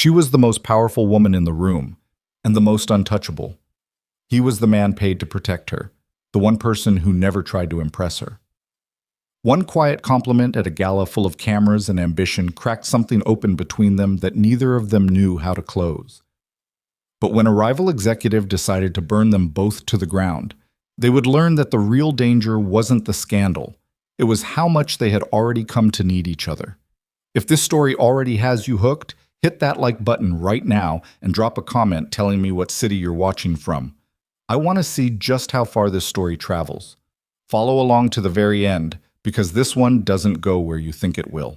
She was the most powerful woman in the room, and the most untouchable. He was the man paid to protect her, the one person who never tried to impress her. One quiet compliment at a gala full of cameras and ambition cracked something open between them that neither of them knew how to close. But when a rival executive decided to burn them both to the ground, they would learn that the real danger wasn't the scandal. It was how much they had already come to need each other. If this story already has you hooked, hit that like button right now and drop a comment telling me what city you're watching from. I want to see just how far this story travels. Follow along to the very end, because this one doesn't go where you think it will.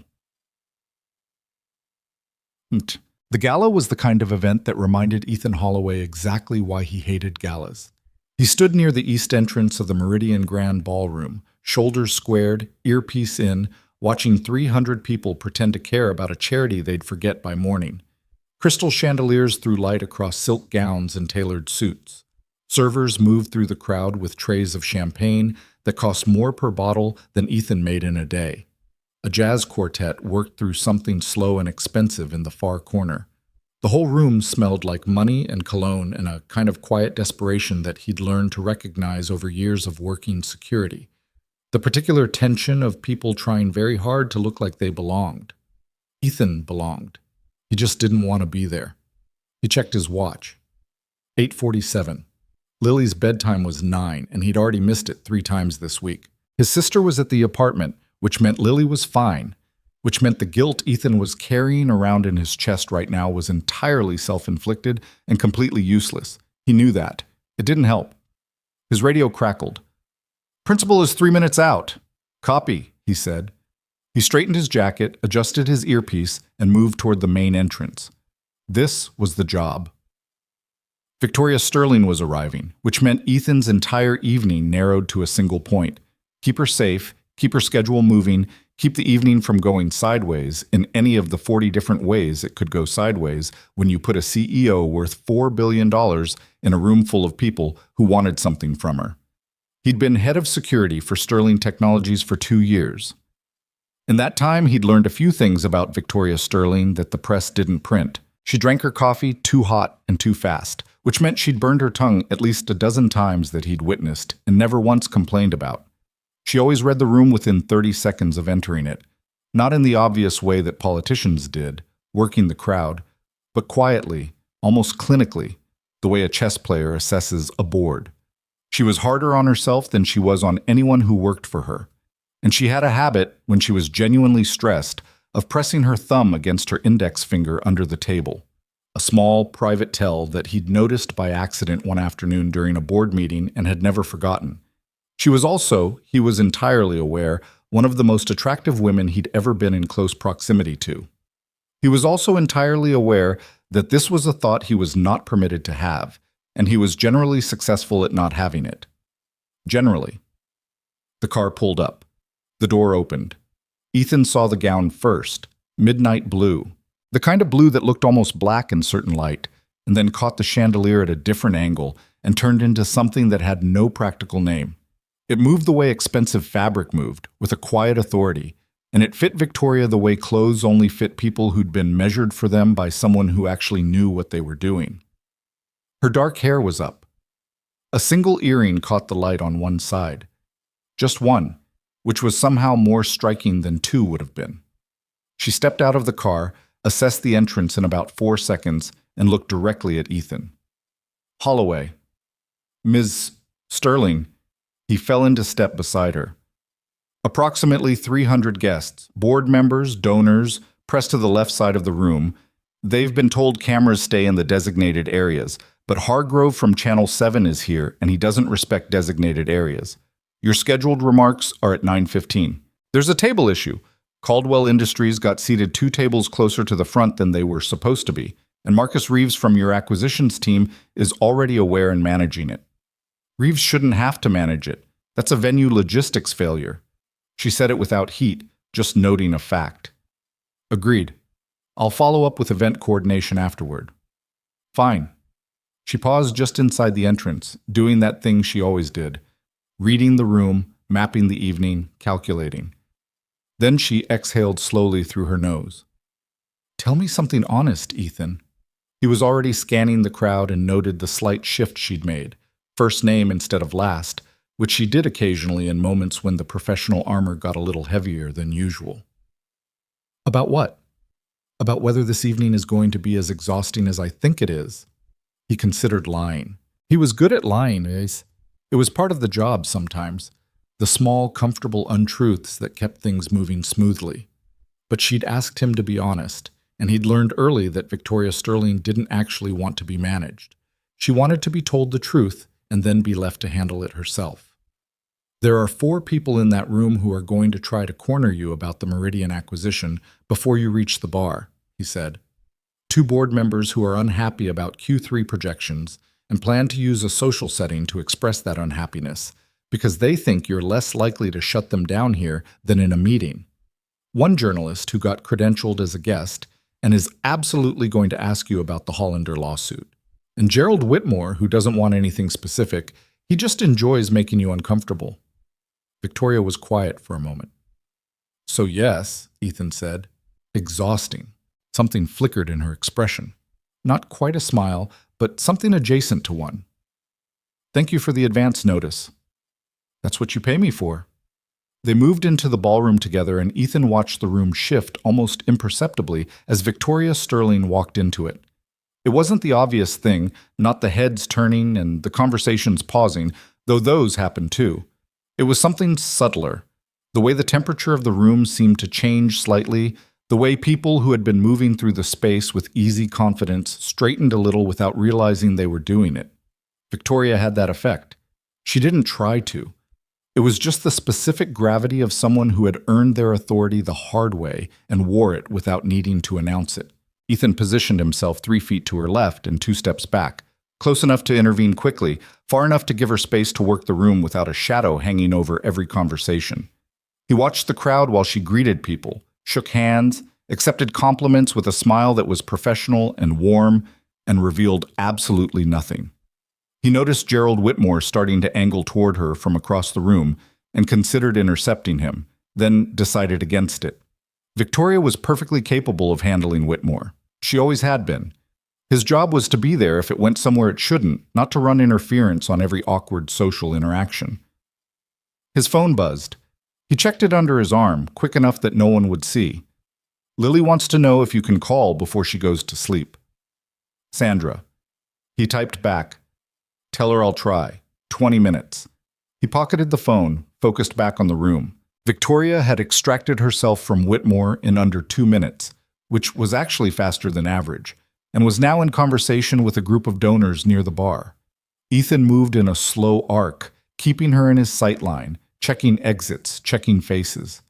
The gala was the kind of event that reminded Ethan Holloway exactly why he hated galas. He stood near the east entrance of the Meridian Grand Ballroom, shoulders squared, earpiece in, watching 300 people pretend to care about a charity they'd forget by morning. Crystal chandeliers threw light across silk gowns and tailored suits. Servers moved through the crowd with trays of champagne that cost more per bottle than Ethan made in a day. A jazz quartet worked through something slow and expensive in the far corner. The whole room smelled like money and cologne and a kind of quiet desperation that he'd learned to recognize over years of working security. The particular tension of people trying very hard to look like they belonged. Ethan belonged. He just didn't want to be there. He checked his watch. 8:47. Lily's bedtime was 9, and he'd already missed it 3 times this week. His sister was at the apartment, which meant Lily was fine, which meant the guilt Ethan was carrying around in his chest right now was entirely self-inflicted and completely useless. He knew that. It didn't help. His radio crackled. "Principal is 3 minutes out." "Copy," he said. He straightened his jacket, adjusted his earpiece, and moved toward the main entrance. This was the job. Victoria Sterling was arriving, which meant Ethan's entire evening narrowed to a single point. Keep her safe, keep her schedule moving, keep the evening from going sideways in any of the 40 different ways it could go sideways when you put a CEO worth $4 billion in a room full of people who wanted something from her. He'd been head of security for Sterling Technologies for 2 years. In that time, he'd learned a few things about Victoria Sterling that the press didn't print. She drank her coffee too hot and too fast, which meant she'd burned her tongue at least a dozen times that he'd witnessed and never once complained about. She always read the room within 30 seconds of entering it, not in the obvious way that politicians did, working the crowd, but quietly, almost clinically, the way a chess player assesses a board. She was harder on herself than she was on anyone who worked for her, and she had a habit, when she was genuinely stressed, of pressing her thumb against her index finger under the table, a small, private tell that he'd noticed by accident one afternoon during a board meeting and had never forgotten. She was also, he was entirely aware, one of the most attractive women he'd ever been in close proximity to. He was also entirely aware that this was a thought he was not permitted to have, and he was generally successful at not having it. Generally. The car pulled up. The door opened. Ethan saw the gown first, midnight blue, the kind of blue that looked almost black in certain light, and then caught the chandelier at a different angle and turned into something that had no practical name. It moved the way expensive fabric moved, with a quiet authority, and it fit Victoria the way clothes only fit people who'd been measured for them by someone who actually knew what they were doing. Her dark hair was up. A single earring caught the light on one side. Just one, which was somehow more striking than 2 would have been. She stepped out of the car, assessed the entrance in about 4 seconds, and looked directly at Ethan. "Holloway. Ms. Sterling." He fell into step beside her. Approximately 300 guests, board members, donors, pressed to the left side of the room. They've been told cameras stay in the designated areas, but Hargrove from Channel 7 is here, and he doesn't respect designated areas. Your scheduled remarks are at 9:15. There's a table issue. Caldwell Industries got seated 2 tables closer to the front than they were supposed to be, and Marcus Reeves from your acquisitions team is already aware and managing it. Reeves shouldn't have to manage it. That's a venue logistics failure. She said it without heat, just noting a fact. Agreed. I'll follow up with event coordination afterward. Fine. She paused just inside the entrance, doing that thing she always did, reading the room, mapping the evening, calculating. Then she exhaled slowly through her nose. Tell me something honest, Ethan. He was already scanning the crowd and noted the slight shift she'd made, first name instead of last, which she did occasionally in moments when the professional armor got a little heavier than usual. About what? About whether this evening is going to be as exhausting as I think it is. He considered lying. He was good at lying, Ace. It was part of the job sometimes, the small, comfortable untruths that kept things moving smoothly. But she'd asked him to be honest, and he'd learned early that Victoria Sterling didn't actually want to be managed. She wanted to be told the truth and then be left to handle it herself. There are 4 people in that room who are going to try to corner you about the Meridian acquisition before you reach the bar, he said. 2 board members who are unhappy about Q3 projections and plan to use a social setting to express that unhappiness because they think you're less likely to shut them down here than in a meeting. 1 journalist who got credentialed as a guest and is absolutely going to ask you about the Hollander lawsuit. And Gerald Whitmore, who doesn't want anything specific, he just enjoys making you uncomfortable. Victoria was quiet for a moment. So yes, Ethan said. Exhausting. Something flickered in her expression. Not quite a smile, but something adjacent to one. Thank you for the advance notice. That's what you pay me for. They moved into the ballroom together, and Ethan watched the room shift almost imperceptibly as Victoria Sterling walked into it. It wasn't the obvious thing, not the heads turning and the conversations pausing, though those happened too. It was something subtler. The way the temperature of the room seemed to change slightly, the way people who had been moving through the space with easy confidence straightened a little without realizing they were doing it. Victoria had that effect. She didn't try to. It was just the specific gravity of someone who had earned their authority the hard way and wore it without needing to announce it. Ethan positioned himself 3 feet to her left and 2 steps back, close enough to intervene quickly, far enough to give her space to work the room without a shadow hanging over every conversation. He watched the crowd while she greeted people, shook hands, accepted compliments with a smile that was professional and warm, and revealed absolutely nothing. He noticed Gerald Whitmore starting to angle toward her from across the room and considered intercepting him, then decided against it. Victoria was perfectly capable of handling Whitmore. She always had been. His job was to be there if it went somewhere it shouldn't, not to run interference on every awkward social interaction. His phone buzzed. He checked it under his arm, quick enough that no one would see. Lily wants to know if you can call before she goes to sleep. Sandra. He typed back. Tell her I'll try. 20 minutes. He pocketed the phone, focused back on the room. Victoria had extracted herself from Whitmore in under 2 minutes, which was actually faster than average, and was now in conversation with a group of donors near the bar. Ethan moved in a slow arc, keeping her in his sightline, checking exits, checking faces.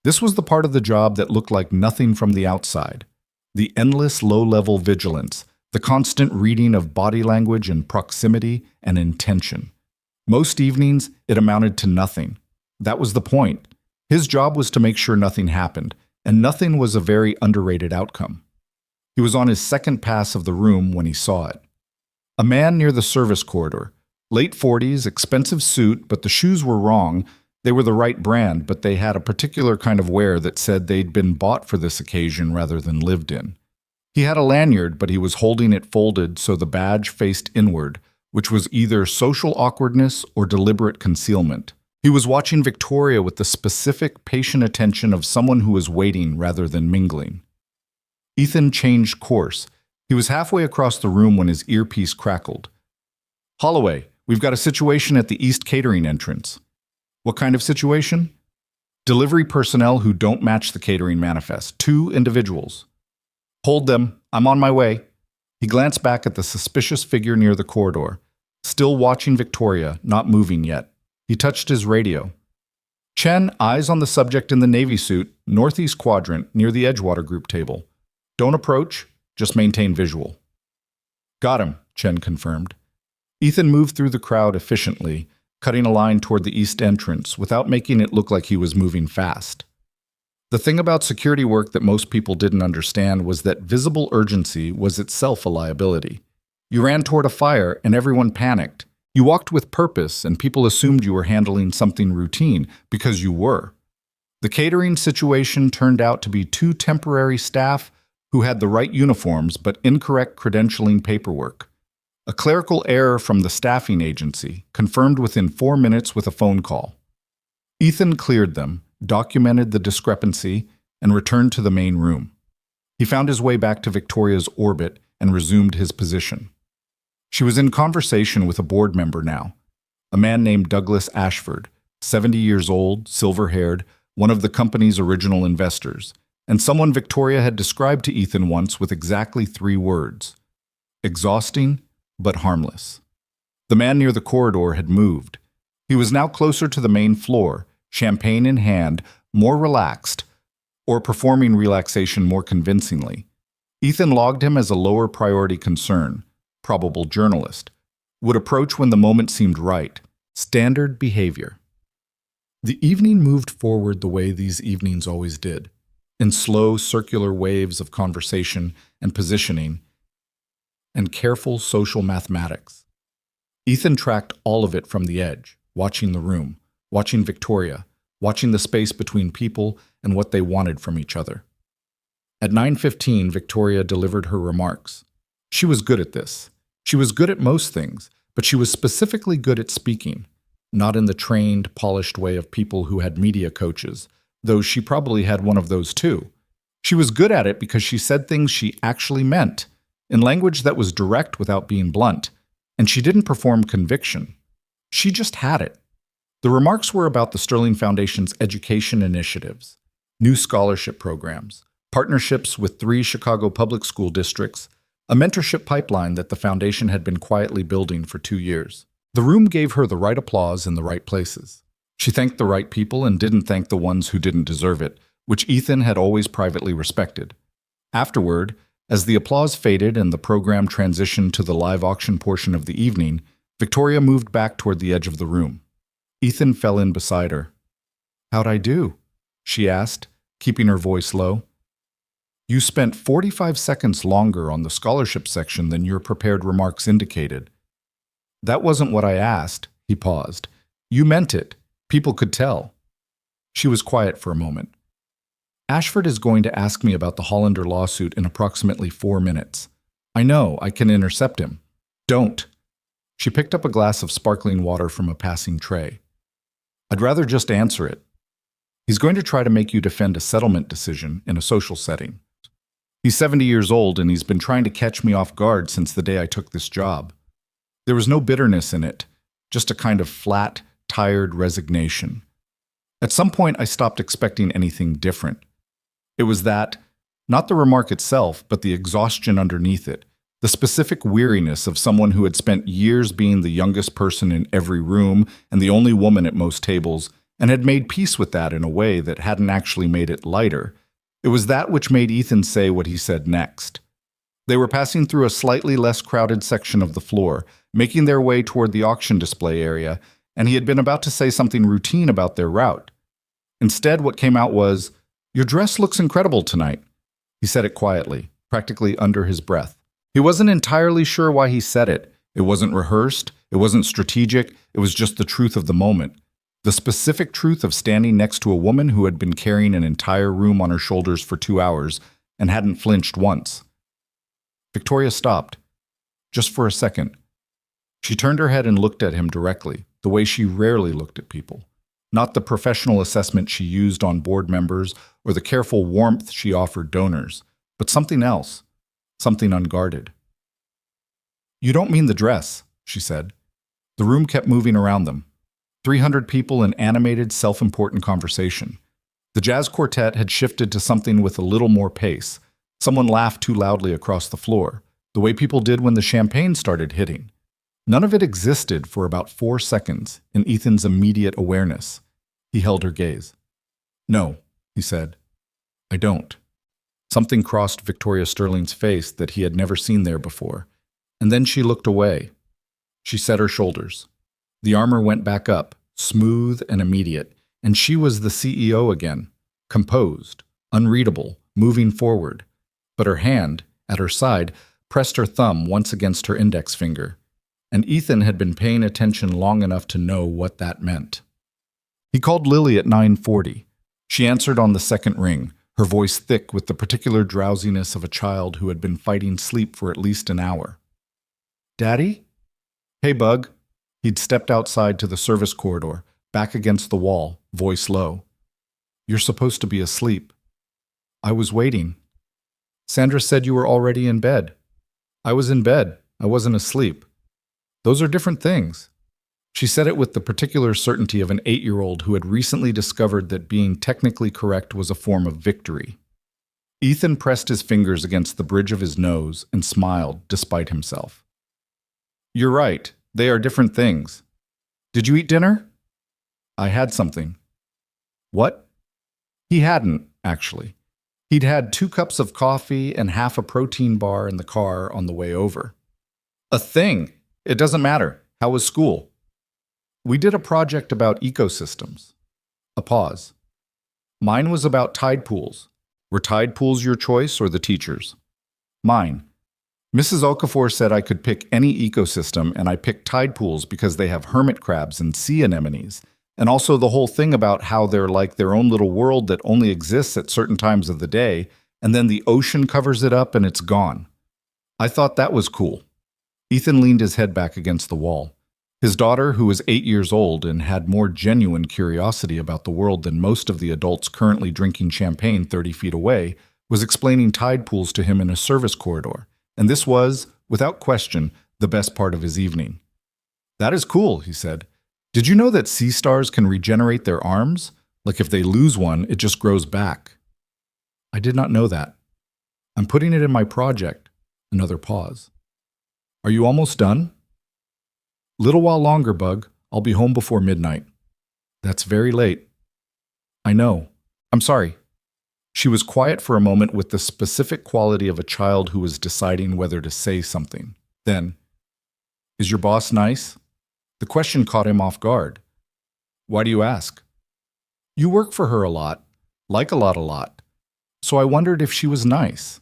This was the part of the job that looked like nothing from the outside. The endless low-level vigilance, the constant reading of body language and proximity and intention. Most evenings, it amounted to nothing. That was the point. His job was to make sure nothing happened, and nothing was a very underrated outcome. He was on his second pass of the room when he saw it. A man near the service corridor, late 40s, expensive suit, but the shoes were wrong. They were the right brand, but they had a particular kind of wear that said they'd been bought for this occasion rather than lived in. He had a lanyard, but he was holding it folded so the badge faced inward, which was either social awkwardness or deliberate concealment. He was watching Victoria with the specific, patient attention of someone who was waiting rather than mingling. Ethan changed course. He was halfway across the room when his earpiece crackled. Holloway, we've got a situation at the East Catering entrance. What kind of situation? Delivery personnel who don't match the catering manifest. 2 individuals. Hold them. I'm on my way. He glanced back at the suspicious figure near the corridor, still watching Victoria, not moving yet. He touched his radio. Chen, eyes on the subject in the navy suit, northeast quadrant, near the Edgewater group table. Don't approach, just maintain visual. Got him, Chen confirmed. Ethan moved through the crowd efficiently, cutting a line toward the east entrance without making it look like he was moving fast. The thing about security work that most people didn't understand was that visible urgency was itself a liability. You ran toward a fire and everyone panicked. You walked with purpose and people assumed you were handling something routine because you were. The catering situation turned out to be 2 temporary staff who had the right uniforms but incorrect credentialing paperwork. A clerical error from the staffing agency, confirmed within 4 minutes with a phone call. Ethan cleared them, documented the discrepancy, and returned to the main room. He found his way back to Victoria's orbit and resumed his position. She was in conversation with a board member now, a man named Douglas Ashford, 70 years old, silver-haired, one of the company's original investors, and someone Victoria had described to Ethan once with exactly 3 words: exhausting but harmless. The man near the corridor had moved. He was now closer to the main floor, champagne in hand, more relaxed, or performing relaxation more convincingly. Ethan logged him as a lower priority concern, probable journalist, would approach when the moment seemed right, standard behavior. The evening moved forward the way these evenings always did, in slow circular waves of conversation and positioning and careful social mathematics. Ethan tracked all of it from the edge, watching the room, watching Victoria, watching the space between people and what they wanted from each other. At 9:15, Victoria delivered her remarks. She was good at this. She was good at most things, but she was specifically good at speaking, not in the trained, polished way of people who had media coaches, though she probably had one of those too. She was good at it because she said things she actually meant, in language that was direct without being blunt, and she didn't perform conviction. She just had it. The remarks were about the Sterling Foundation's education initiatives, new scholarship programs, partnerships with 3 Chicago public school districts, a mentorship pipeline that the foundation had been quietly building for 2 years. The room gave her the right applause in the right places. She thanked the right people and didn't thank the ones who didn't deserve it, which Ethan had always privately respected. Afterward, as the applause faded and the program transitioned to the live auction portion of the evening, Victoria moved back toward the edge of the room. Ethan fell in beside her. "How'd I do?" she asked, keeping her voice low. "You spent 45 seconds longer on the scholarship section than your prepared remarks indicated." "That wasn't what I asked," he paused. "You meant it. People could tell." She was quiet for a moment. "Ashford is going to ask me about the Hollander lawsuit in approximately 4 minutes. I know, I can intercept him." "Don't." She picked up a glass of sparkling water from a passing tray. "I'd rather just answer it. He's going to try to make you defend a settlement decision in a social setting. He's 70 years old and he's been trying to catch me off guard since the day I took this job." There was no bitterness in it, just a kind of flat, tired resignation. At some point, I stopped expecting anything different. It was that, not the remark itself, but the exhaustion underneath it, the specific weariness of someone who had spent years being the youngest person in every room and the only woman at most tables, and had made peace with that in a way that hadn't actually made it lighter. It was that which made Ethan say what he said next. They were passing through a slightly less crowded section of the floor, making their way toward the auction display area, and he had been about to say something routine about their route. Instead, what came out was, "Your dress looks incredible tonight." He said it quietly, practically under his breath. He wasn't entirely sure why he said it. It wasn't rehearsed, it wasn't strategic, it was just the truth of the moment. The specific truth of standing next to a woman who had been carrying an entire room on her shoulders for 2 hours and hadn't flinched once. Victoria stopped, just for a second. She turned her head and looked at him directly, the way she rarely looked at people. Not the professional assessment she used on board members or the careful warmth she offered donors, but something else, something unguarded. "You don't mean the dress," she said. The room kept moving around them. 300 people in animated, self-important conversation. The jazz quartet had shifted to something with a little more pace. Someone laughed too loudly across the floor, the way people did when the champagne started hitting. None of it existed for about 4 seconds in Ethan's immediate awareness. He held her gaze. "No," he said. "I don't." Something crossed Victoria Sterling's face that he had never seen there before, and then she looked away. She set her shoulders. The armor went back up, smooth and immediate, and she was the CEO again, composed, unreadable, moving forward. But her hand, at her side, pressed her thumb once against her index finger, and Ethan had been paying attention long enough to know what that meant. He called Lily at 9:40. She answered on the second ring, her voice thick with the particular drowsiness of a child who had been fighting sleep for at least an hour. "Daddy?" "Hey, Bug." He'd stepped outside to the service corridor, back against the wall, voice low. "You're supposed to be asleep." "I was waiting." "Sandra said you were already in bed." "I was in bed. I wasn't asleep." "Those are different things." She said it with the particular certainty of an 8-year-old who had recently discovered that being technically correct was a form of victory. Ethan pressed his fingers against the bridge of his nose and smiled despite himself. "You're right. They are different things. Did you eat dinner?" "I had something." "What?" He hadn't, actually. He'd had 2 cups of coffee and half a protein bar in the car on the way over. "A thing. It doesn't matter. How was school?" "We did a project about ecosystems." A pause. "Mine was about tide pools. Were tide pools your choice or the teacher's?" "Mine. Mrs. Okafor said I could pick any ecosystem, and I picked tide pools because they have hermit crabs and sea anemones, and also the whole thing about how they're like their own little world that only exists at certain times of the day, and then the ocean covers it up and it's gone. I thought that was cool." Ethan leaned his head back against the wall. His daughter, who was 8 years old and had more genuine curiosity about the world than most of the adults currently drinking champagne 30 feet away, was explaining tide pools to him in a service corridor, and this was, without question, the best part of his evening. "That is cool," he said. "Did you know that sea stars can regenerate their arms? Like if they lose one, it just grows back." "I did not know that. I'm putting it in my project." Another pause. "Are you almost done?" "Little while longer, Bug. I'll be home before midnight." "That's very late." "I know. I'm sorry." She was quiet for a moment with the specific quality of a child who was deciding whether to say something. Then, "Is your boss nice?" The question caught him off guard. "Why do you ask?" "You work for her a lot. Like a lot. So I wondered if she was nice."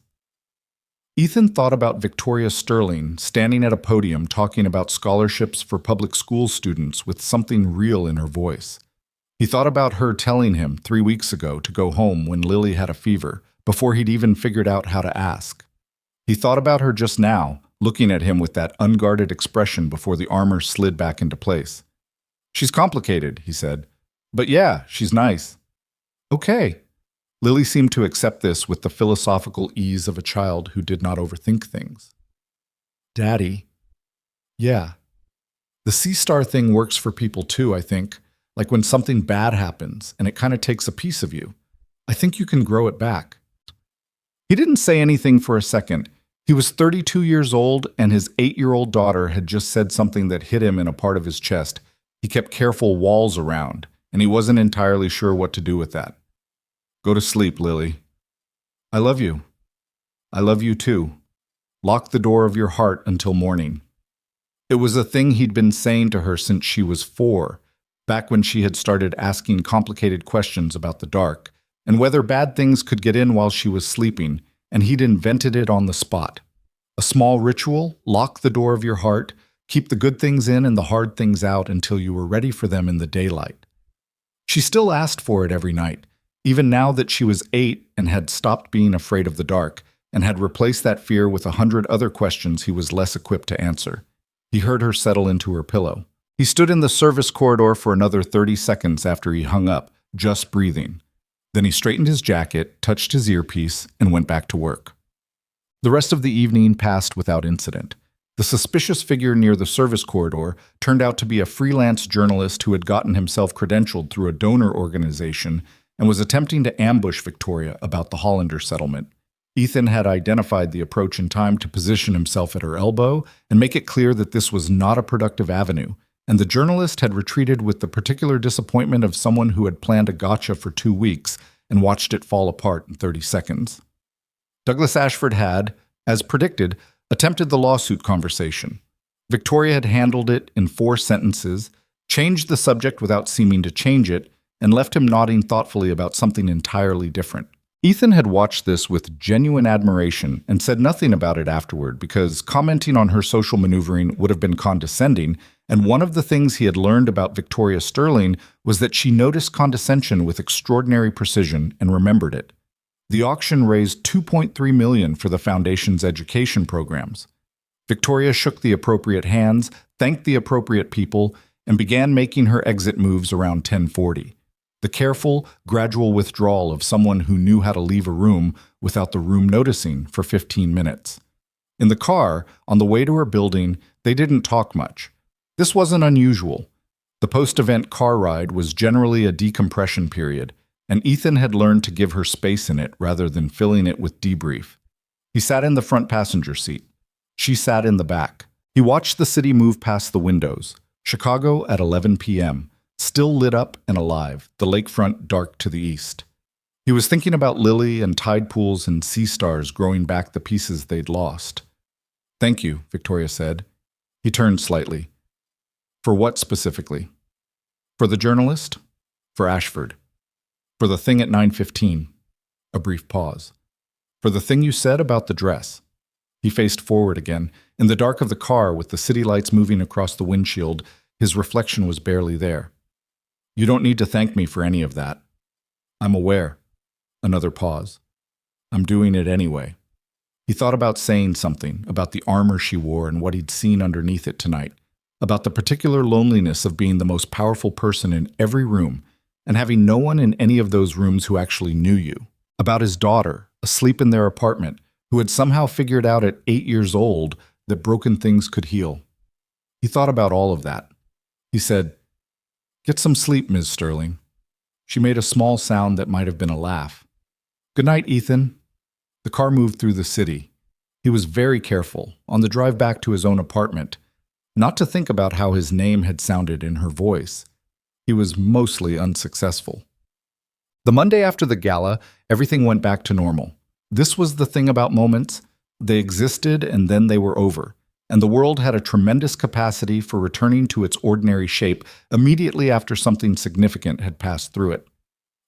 Ethan thought about Victoria Sterling standing at a podium talking about scholarships for public school students with something real in her voice. He thought about her telling him 3 weeks ago to go home when Lily had a fever, before he'd even figured out how to ask. He thought about her just now, looking at him with that unguarded expression before the armor slid back into place. "She's complicated," he said. "But yeah, she's nice." "Okay." Lily seemed to accept this with the philosophical ease of a child who did not overthink things. "Daddy." "Yeah. The sea star thing works for people too, I think. Like when something bad happens and it kind of takes a piece of you. I think you can grow it back." He didn't say anything for a second. He was 32 years old and his 8-year-old daughter had just said something that hit him in a part of his chest. He kept careful walls around, and he wasn't entirely sure what to do with that. "Go to sleep, Lily." "I love you." "I love you too. Lock the door of your heart until morning." It was a thing he'd been saying to her since she was 4, back when she had started asking complicated questions about the dark, and whether bad things could get in while she was sleeping, and he'd invented it on the spot. A small ritual, lock the door of your heart, keep the good things in and the hard things out until you were ready for them in the daylight. She still asked for it every night, even now that she was 8 and had stopped being afraid of the dark, and had replaced that fear with 100 other questions he was less equipped to answer. He heard her settle into her pillow. He stood in the service corridor for another 30 seconds after he hung up, just breathing. Then he straightened his jacket, touched his earpiece, and went back to work. The rest of the evening passed without incident. The suspicious figure near the service corridor turned out to be a freelance journalist who had gotten himself credentialed through a donor organization and was attempting to ambush Victoria about the Hollander settlement. Ethan had identified the approach in time to position himself at her elbow and make it clear that this was not a productive avenue, and the journalist had retreated with the particular disappointment of someone who had planned a gotcha for 2 weeks and watched it fall apart in 30 seconds. Douglas Ashford had, as predicted, attempted the lawsuit conversation. Victoria had handled it in 4 sentences, changed the subject without seeming to change it, and left him nodding thoughtfully about something entirely different. Ethan had watched this with genuine admiration and said nothing about it afterward because commenting on her social maneuvering would have been condescending, and one of the things he had learned about Victoria Sterling was that she noticed condescension with extraordinary precision and remembered it. The auction raised $2.3 million for the foundation's education programs. Victoria shook the appropriate hands, thanked the appropriate people, and began making her exit moves around 10:40. The careful, gradual withdrawal of someone who knew how to leave a room without the room noticing for 15 minutes. In the car, on the way to her building, they didn't talk much. This wasn't unusual. The post-event car ride was generally a decompression period, and Ethan had learned to give her space in it rather than filling it with debrief. He sat in the front passenger seat. She sat in the back. He watched the city move past the windows. Chicago at 11 p.m., still lit up and alive, the lakefront dark to the east. He was thinking about Lily and tide pools and sea stars growing back the pieces they'd lost. "Thank you," Victoria said. He turned slightly. "For what specifically?" "For the journalist?" "For Ashford." "For the thing at 9:15. A brief pause. "For the thing you said about the dress." He faced forward again. In the dark of the car, with the city lights moving across the windshield, his reflection was barely there. "You don't need to thank me for any of that." "I'm aware." Another pause. "I'm doing it anyway." He thought about saying something, about the armor she wore and what he'd seen underneath it tonight, about the particular loneliness of being the most powerful person in every room and having no one in any of those rooms who actually knew you, about his daughter, asleep in their apartment, who had somehow figured out at 8 years old that broken things could heal. He thought about all of that. He said, "Get some sleep, Ms. Sterling." She made a small sound that might have been a laugh. "Good night, Ethan." The car moved through the city. He was very careful, on the drive back to his own apartment, not to think about how his name had sounded in her voice. He was mostly unsuccessful. The Monday after the gala, everything went back to normal. This was the thing about moments. They existed and then they were over, and the world had a tremendous capacity for returning to its ordinary shape immediately after something significant had passed through it.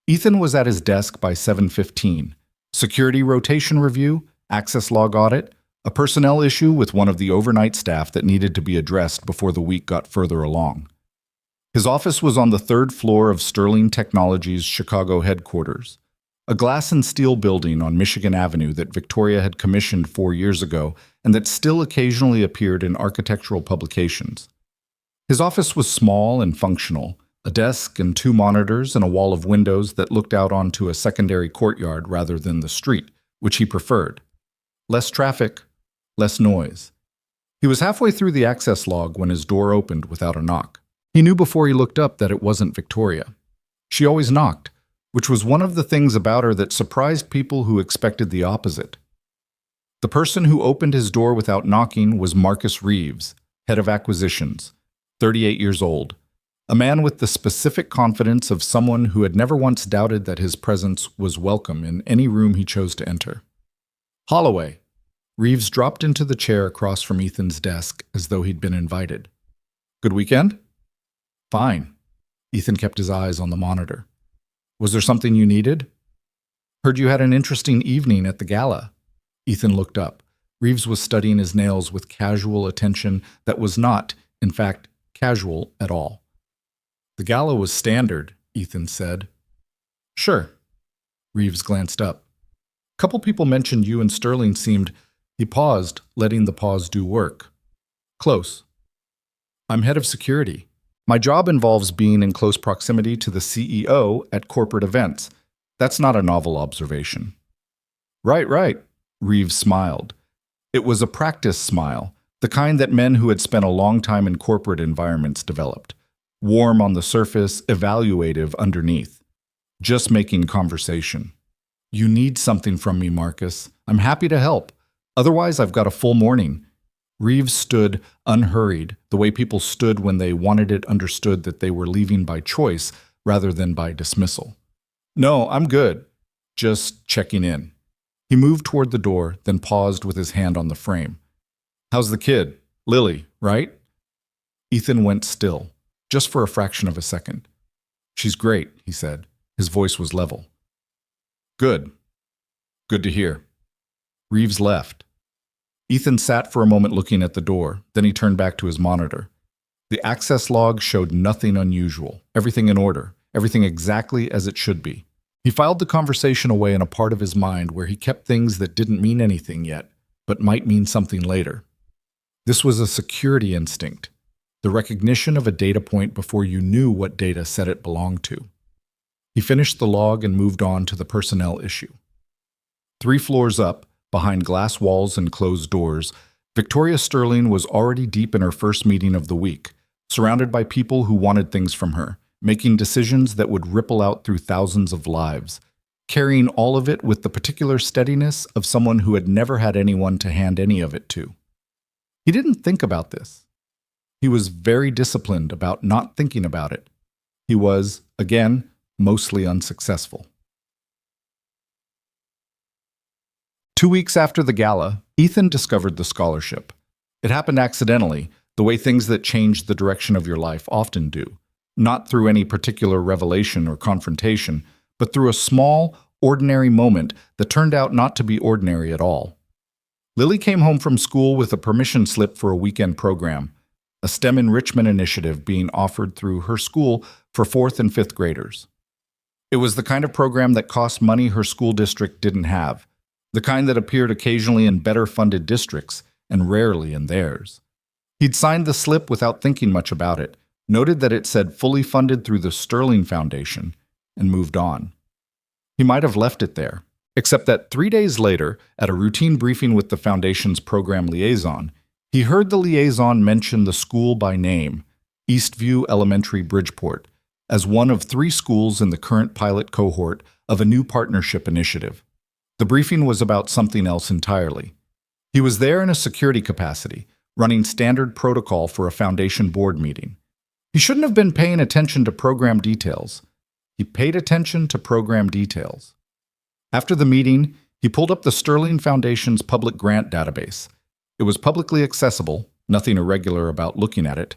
Ethan was at his desk by 7:15. Security rotation review, access log audit, a personnel issue with one of the overnight staff that needed to be addressed before the week got further along. His office was on the 3rd floor of Sterling Technologies' Chicago headquarters, a glass and steel building on Michigan Avenue that Victoria had commissioned 4 years ago and that still occasionally appeared in architectural publications. His office was small and functional, a desk and 2 monitors and a wall of windows that looked out onto a secondary courtyard rather than the street, which he preferred. Less traffic, less noise. He was halfway through the access log when his door opened without a knock. He knew before he looked up that it wasn't Victoria. She always knocked, which was one of the things about her that surprised people who expected the opposite. The person who opened his door without knocking was Marcus Reeves, head of acquisitions, 38 years old, a man with the specific confidence of someone who had never once doubted that his presence was welcome in any room he chose to enter. "Holloway." Reeves dropped into the chair across from Ethan's desk as though he'd been invited. "Good weekend?" "Fine." Ethan kept his eyes on the monitor. "Was there something you needed?" "Heard you had an interesting evening at the gala." Ethan looked up. Reeves was studying his nails with casual attention that was not, in fact, casual at all. "The gala was standard," Ethan said. "Sure." Reeves glanced up. "Couple people mentioned you and Sterling seemed—" He paused, letting the pause do work. "Close." "I'm head of security. My job involves being in close proximity to the CEO at corporate events. That's not a novel observation." Right. Reeves smiled. It was a practice smile, the kind that men who had spent a long time in corporate environments developed. Warm on the surface, evaluative underneath. Just making conversation. "You need something from me, Marcus. I'm happy to help. Otherwise, I've got a full morning." Reeves stood unhurried, the way people stood when they wanted it understood that they were leaving by choice rather than by dismissal. "No, I'm good. Just checking in." He moved toward the door, then paused with his hand on the frame. "How's the kid? Lily, right?" Ethan went still, just for a fraction of a second. "She's great," he said. His voice was level. "Good. Good to hear." Reeves left. Ethan sat for a moment looking at the door, then he turned back to his monitor. The access log showed nothing unusual, everything in order, everything exactly as it should be. He filed the conversation away in a part of his mind where he kept things that didn't mean anything yet, but might mean something later. This was a security instinct, the recognition of a data point before you knew what data set it belonged to. He finished the log and moved on to the personnel issue. 3 floors up, behind glass walls and closed doors, Victoria Sterling was already deep in her first meeting of the week, surrounded by people who wanted things from her, making decisions that would ripple out through thousands of lives, carrying all of it with the particular steadiness of someone who had never had anyone to hand any of it to. He didn't think about this. He was very disciplined about not thinking about it. He was, again, mostly unsuccessful. 2 weeks after the gala, Ethan discovered the scholarship. It happened accidentally, the way things that change the direction of your life often do. Not through any particular revelation or confrontation, but through a small, ordinary moment that turned out not to be ordinary at all. Lily came home from school with a permission slip for a weekend program, a STEM enrichment initiative being offered through her school for 4th and 5th graders. It was the kind of program that cost money her school district didn't have, the kind that appeared occasionally in better-funded districts and rarely in theirs. He'd signed the slip without thinking much about it, noted that it said fully funded through the Sterling Foundation, and moved on. He might have left it there, except that 3 days later, at a routine briefing with the Foundation's program liaison, he heard the liaison mention the school by name, Eastview Elementary Bridgeport, as one of 3 schools in the current pilot cohort of a new partnership initiative. The briefing was about something else entirely. He was there in a security capacity, running standard protocol for a Foundation board meeting. He shouldn't have been paying attention to program details. He paid attention to program details. After the meeting, he pulled up the Sterling Foundation's public grant database. It was publicly accessible, nothing irregular about looking at it,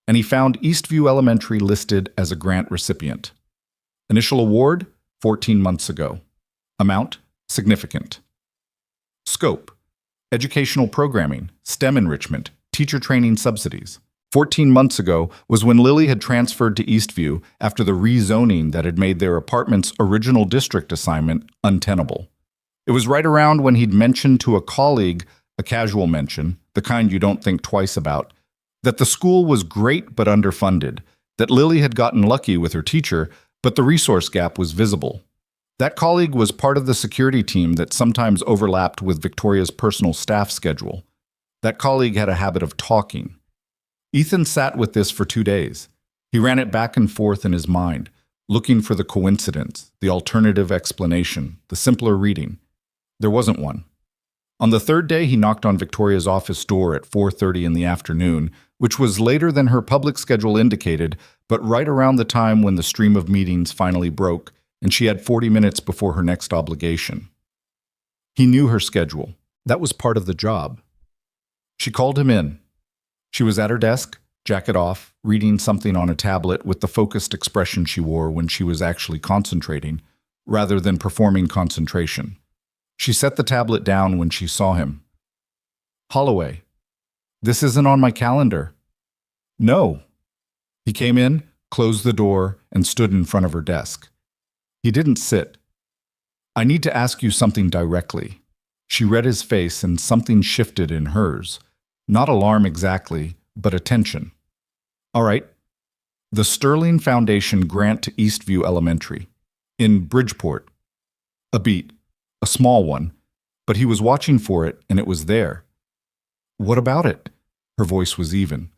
and he found Eastview Elementary listed as a grant recipient. Initial award, 14 months ago. Amount, significant. Scope, educational programming, STEM enrichment, teacher training subsidies. 14 months ago was when Lily had transferred to Eastview after the rezoning that had made their apartment's original district assignment untenable. It was right around when he'd mentioned to a colleague, a casual mention, the kind you don't think twice about, that the school was great but underfunded, that Lily had gotten lucky with her teacher, but the resource gap was visible. That colleague was part of the security team that sometimes overlapped with Victoria's personal staff schedule. That colleague had a habit of talking. Ethan sat with this for 2 days. He ran it back and forth in his mind, looking for the coincidence, the alternative explanation, the simpler reading. There wasn't one. On the 3rd day, he knocked on Victoria's office door at 4:30 in the afternoon, which was later than her public schedule indicated, but right around the time when the stream of meetings finally broke, and she had 40 minutes before her next obligation. He knew her schedule. That was part of the job. She called him in. She was at her desk, jacket off, reading something on a tablet with the focused expression she wore when she was actually concentrating, rather than performing concentration. She set the tablet down when she saw him. "Holloway, this isn't on my calendar." "No." He came in, closed the door, and stood in front of her desk. He didn't sit. "I need to ask you something directly." She read his face and something shifted in hers. Not alarm exactly, but attention. "All right. The Sterling Foundation grant to Eastview Elementary. In Bridgeport. A beat. A small one. But he was watching for it, and it was there." "What about it?" Her voice was even.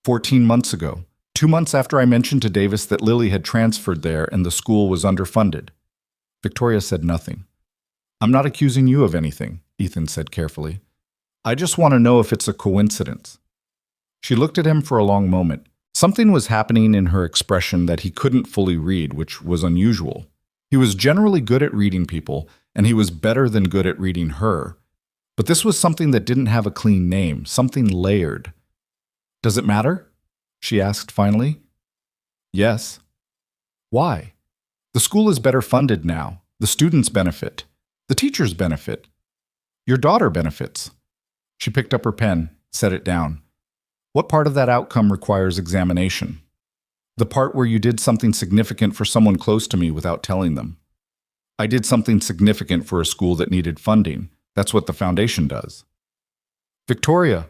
14 months ago. 2 months after I mentioned to Davis that Lily had transferred there and the school was underfunded." Victoria said nothing. "I'm not accusing you of anything," Ethan said carefully. "I just want to know if it's a coincidence." She looked at him for a long moment. Something was happening in her expression that he couldn't fully read, which was unusual. He was generally good at reading people, and he was better than good at reading her. But this was something that didn't have a clean name, something layered. "Does it matter?" she asked finally. "Yes." "Why?" "The school is better funded now. The students benefit. The teachers benefit. Your daughter benefits." She picked up her pen, set it down. "What part of that outcome requires examination?" The part where you did something significant for someone close to me without telling them. I did something significant for a school that needed funding. That's what the foundation does. Victoria.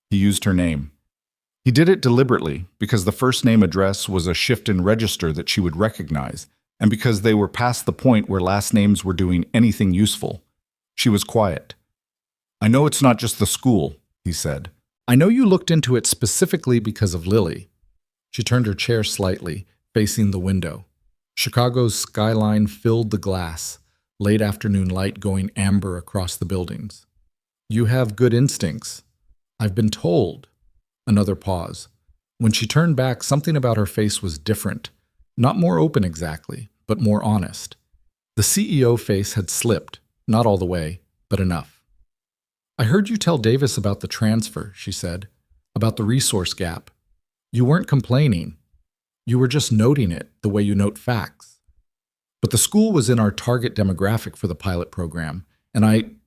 He used her name. He did it deliberately because the first name address was a shift in register that she would recognize, and because they were past the point where last names were doing anything useful. She was quiet. I know it's not just the school, he said. I know you looked into it specifically because of Lily. She turned her chair slightly, facing the window. Chicago's skyline filled the glass, late afternoon light going amber across the buildings. You have good instincts. I've been told. Another pause. When she turned back, something about her face was different. Not more open exactly, but more honest. The CEO face had slipped, not all the way, but enough. I heard you tell Davis about the transfer, she said, about the resource gap. You weren't complaining. You were just noting it the way you note facts. But the school was in our target demographic for the pilot program, and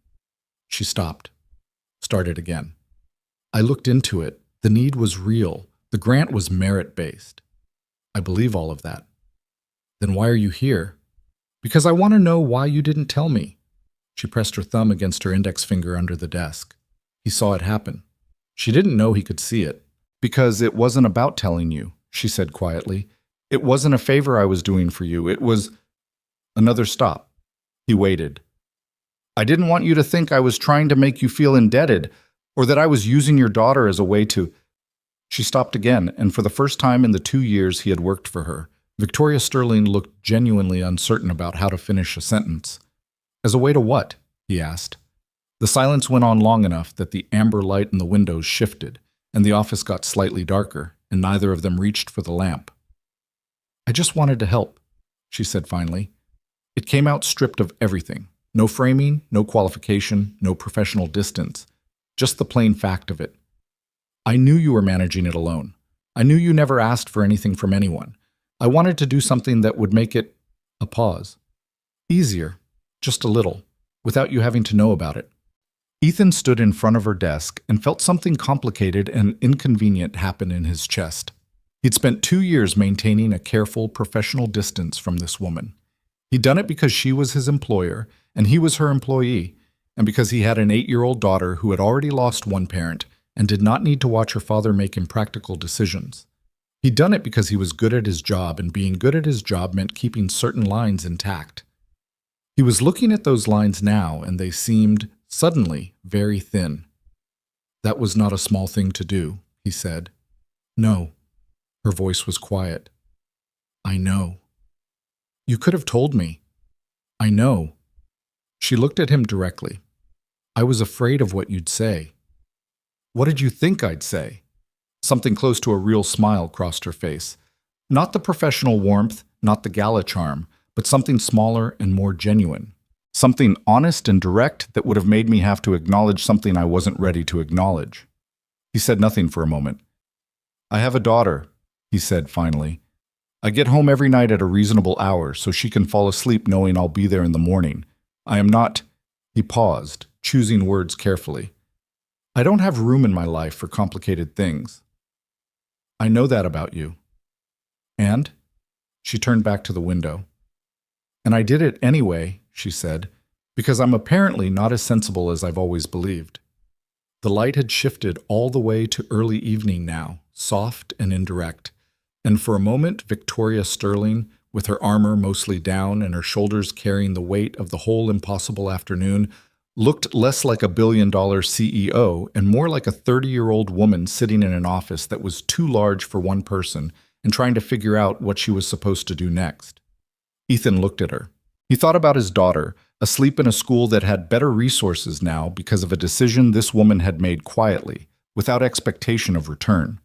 She stopped. Started again. I looked into it. The need was real. The grant was merit-based. I believe all of that. Then why are you here? Because I want to know why you didn't tell me. She pressed her thumb against her index finger under the desk. He saw it happen. She didn't know he could see it. Because it wasn't about telling you, she said quietly. It wasn't a favor I was doing for you. It was... Another stop. He waited. I didn't want you to think I was trying to make you feel indebted, or that I was using your daughter as a way to... She stopped again, and for the first time in the 2 years he had worked for her, Victoria Sterling looked genuinely uncertain about how to finish a sentence. As a way to what? He asked. The silence went on long enough that the amber light in the windows shifted, and the office got slightly darker, and neither of them reached for the lamp. I just wanted to help, she said finally. It came out stripped of everything. No framing, no qualification, no professional distance. Just the plain fact of it. I knew you were managing it alone. I knew you never asked for anything from anyone. I wanted to do something that would make it, a pause, easier, just a little, without you having to know about it. Ethan stood in front of her desk and felt something complicated and inconvenient happen in his chest. He'd spent 2 years maintaining a careful, professional distance from this woman. He'd done it because she was his employer, and he was her employee, and because he had an 8-year-old daughter who had already lost one parent and did not need to watch her father make impractical decisions. He'd done it because he was good at his job, and being good at his job meant keeping certain lines intact. He was looking at those lines now, and they seemed, suddenly, very thin. That was not a small thing to do, he said. No. Her voice was quiet. I know. You could have told me. I know. She looked at him directly. I was afraid of what you'd say. What did you think I'd say? Something close to a real smile crossed her face. Not the professional warmth, not the gala charm, but something smaller and more genuine. Something honest and direct that would have made me have to acknowledge something I wasn't ready to acknowledge. He said nothing for a moment. I have a daughter, he said finally. I get home every night at a reasonable hour so she can fall asleep knowing I'll be there in the morning. I am not... He paused, choosing words carefully. I don't have room in my life for complicated things. I know that about you. And? She turned back to the window. And I did it anyway, she said, because I'm apparently not as sensible as I've always believed. The light had shifted all the way to early evening now, soft and indirect, and for a moment Victoria Sterling, with her armor mostly down and her shoulders carrying the weight of the whole impossible afternoon, looked less like a billion-dollar CEO and more like a 30-year-old woman sitting in an office that was too large for one person and trying to figure out what she was supposed to do next. Ethan looked at her. He thought about his daughter, asleep in a school that had better resources now because of a decision this woman had made quietly, without expectation of return.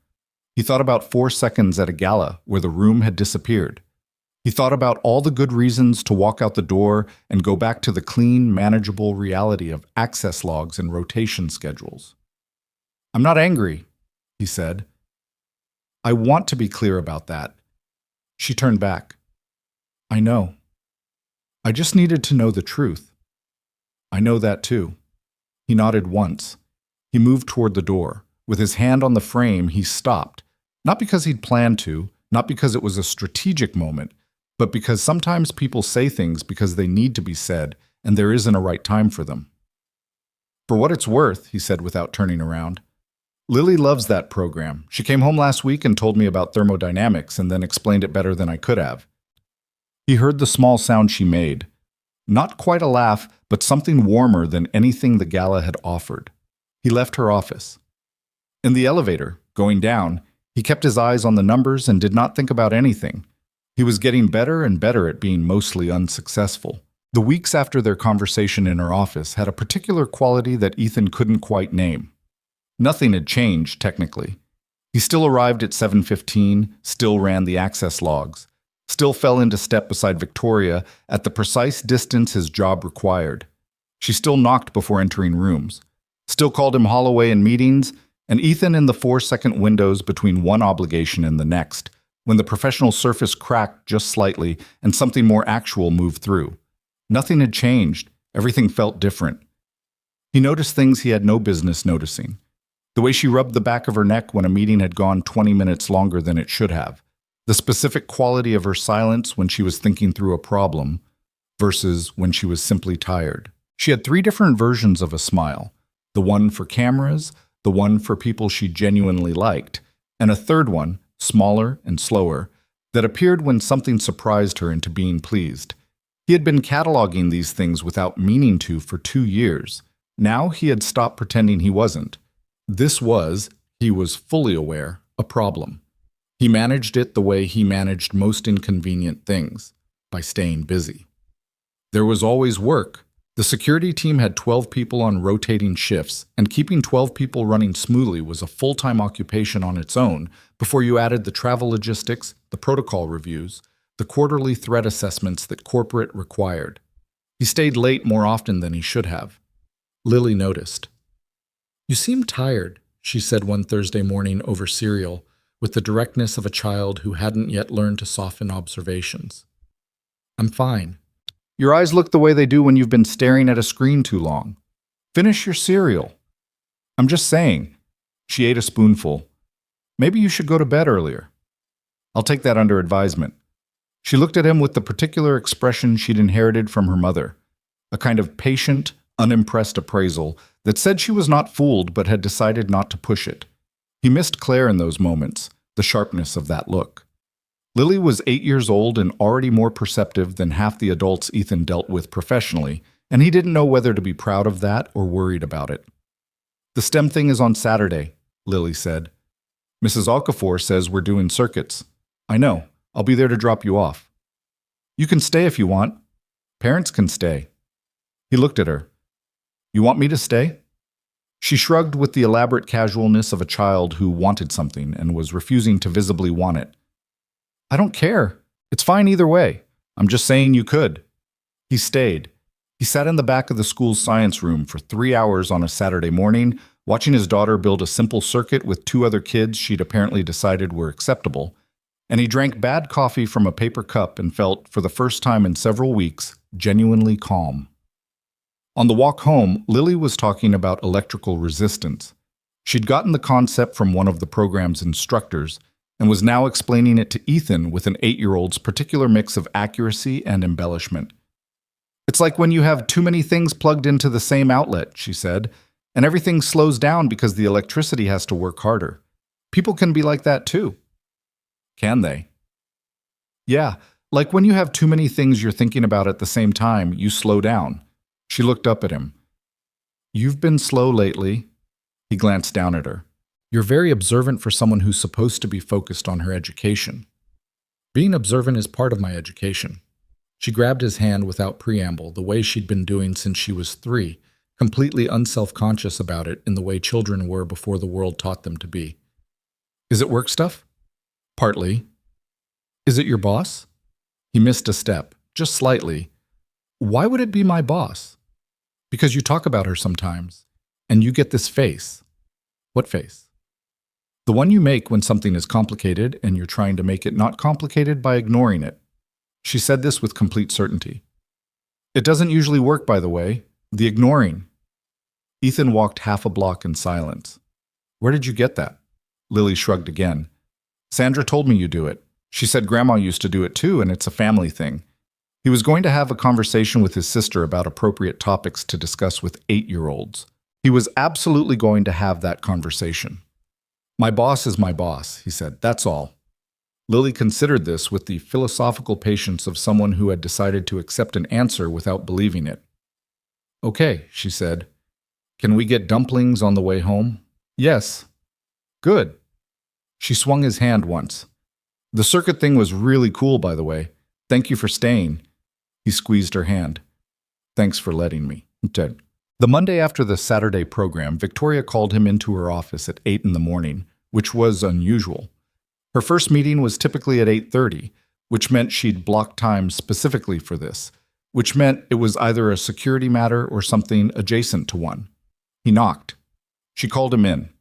He thought about 4 seconds at a gala where the room had disappeared. He thought about all the good reasons to walk out the door and go back to the clean, manageable reality of access logs and rotation schedules. I'm not angry, he said. I want to be clear about that. She turned back. I know. I just needed to know the truth. I know that too. He nodded once. He moved toward the door. With his hand on the frame, he stopped, not because he'd planned to, not because it was a strategic moment, but because sometimes people say things because they need to be said, and there isn't a right time for them. For what it's worth, he said without turning around, Lily loves that program. She came home last week and told me about thermodynamics and then explained it better than I could have. He heard the small sound she made. Not quite a laugh, but something warmer than anything the gala had offered. He left her office. In the elevator, going down, he kept his eyes on the numbers and did not think about anything. He was getting better and better at being mostly unsuccessful. The weeks after their conversation in her office had a particular quality that Ethan couldn't quite name. Nothing had changed, technically. He still arrived at 7:15, still ran the access logs, still fell into step beside Victoria at the precise distance his job required. She still knocked before entering rooms, still called him Holloway in meetings, and Ethan in the 4-second windows between one obligation and the next, when the professional surface cracked just slightly and something more actual moved through. Nothing had changed. Everything felt different. He noticed things he had no business noticing. The way she rubbed the back of her neck when a meeting had gone 20 minutes longer than it should have. The specific quality of her silence when she was thinking through a problem versus when she was simply tired. She had 3 different versions of a smile. The one for cameras, the one for people she genuinely liked, and a third one, smaller and slower, that appeared when something surprised her into being pleased. He had been cataloging these things without meaning to for 2 years. Now he had stopped pretending he wasn't. This was, he was fully aware, a problem. He managed it the way he managed most inconvenient things, by staying busy. There was always work. The security team had 12 people on rotating shifts, and keeping 12 people running smoothly was a full-time occupation on its own before you added the travel logistics, the protocol reviews, the quarterly threat assessments that corporate required. He stayed late more often than he should have. Lily noticed. "You seem tired," she said one Thursday morning over cereal, with the directness of a child who hadn't yet learned to soften observations. "I'm fine." "Your eyes look the way they do when you've been staring at a screen too long. Finish your cereal." "I'm just saying." She ate a spoonful. "Maybe you should go to bed earlier." "I'll take that under advisement." She looked at him with the particular expression she'd inherited from her mother, a kind of patient, unimpressed appraisal that said she was not fooled but had decided not to push it. He missed Claire in those moments, the sharpness of that look. Lily was 8 years old and already more perceptive than half the adults Ethan dealt with professionally, and he didn't know whether to be proud of that or worried about it. "The STEM thing is on Saturday," Lily said. "Mrs. Okafor says we're doing circuits." "I know. I'll be there to drop you off." "You can stay if you want. Parents can stay." He looked at her. "You want me to stay?" She shrugged with the elaborate casualness of a child who wanted something and was refusing to visibly want it. "I don't care. It's fine either way. I'm just saying you could." He stayed. He sat in the back of the school's science room for 3 hours on a Saturday morning, watching his daughter build a simple circuit with 2 other kids she'd apparently decided were acceptable. And he drank bad coffee from a paper cup and felt, for the first time in several weeks, genuinely calm. On the walk home, Lily was talking about electrical resistance. She'd gotten the concept from one of the program's instructors and was now explaining it to Ethan with an 8-year-old's particular mix of accuracy and embellishment. "It's like when you have too many things plugged into the same outlet," she said, "and everything slows down because the electricity has to work harder. People can be like that too." "Can they?" "Yeah, like when you have too many things you're thinking about at the same time, you slow down." She looked up at him. "You've been slow lately." He glanced down at her. "You're very observant for someone who's supposed to be focused on her education." "Being observant is part of my education." She grabbed his hand without preamble, the way she'd been doing since she was 3, completely unself-conscious about it in the way children were before the world taught them to be. "Is it work stuff?" "Partly." "Is it your boss?" He missed a step, just slightly. "Why would it be my boss?" "Because you talk about her sometimes, and you get this face." "What face?" "The one you make when something is complicated and you're trying to make it not complicated by ignoring it." She said this with complete certainty. "It doesn't usually work, by the way. The ignoring." Ethan walked half a block in silence. "Where did you get that?" Lily shrugged again. "Sandra told me you do it. She said Grandma used to do it too, and it's a family thing. He was going to have a conversation with his sister about appropriate topics to discuss with 8-year-olds. He was absolutely going to have that conversation. My boss is my boss, he said. That's all. Lily considered this with the philosophical patience of someone who had decided to accept an answer without believing it. Okay, she said. Can we get dumplings on the way home? Yes. Good. She swung his hand once. The circuit thing was really cool, by the way. Thank you for staying. He squeezed her hand. Thanks for letting me, Ted. The Monday after the Saturday program, Victoria called him into her office at 8 in the morning, which was unusual. Her first meeting was typically at 8:30, which meant she'd blocked time specifically for this, which meant it was either a security matter or something adjacent to one. He knocked. She called him in.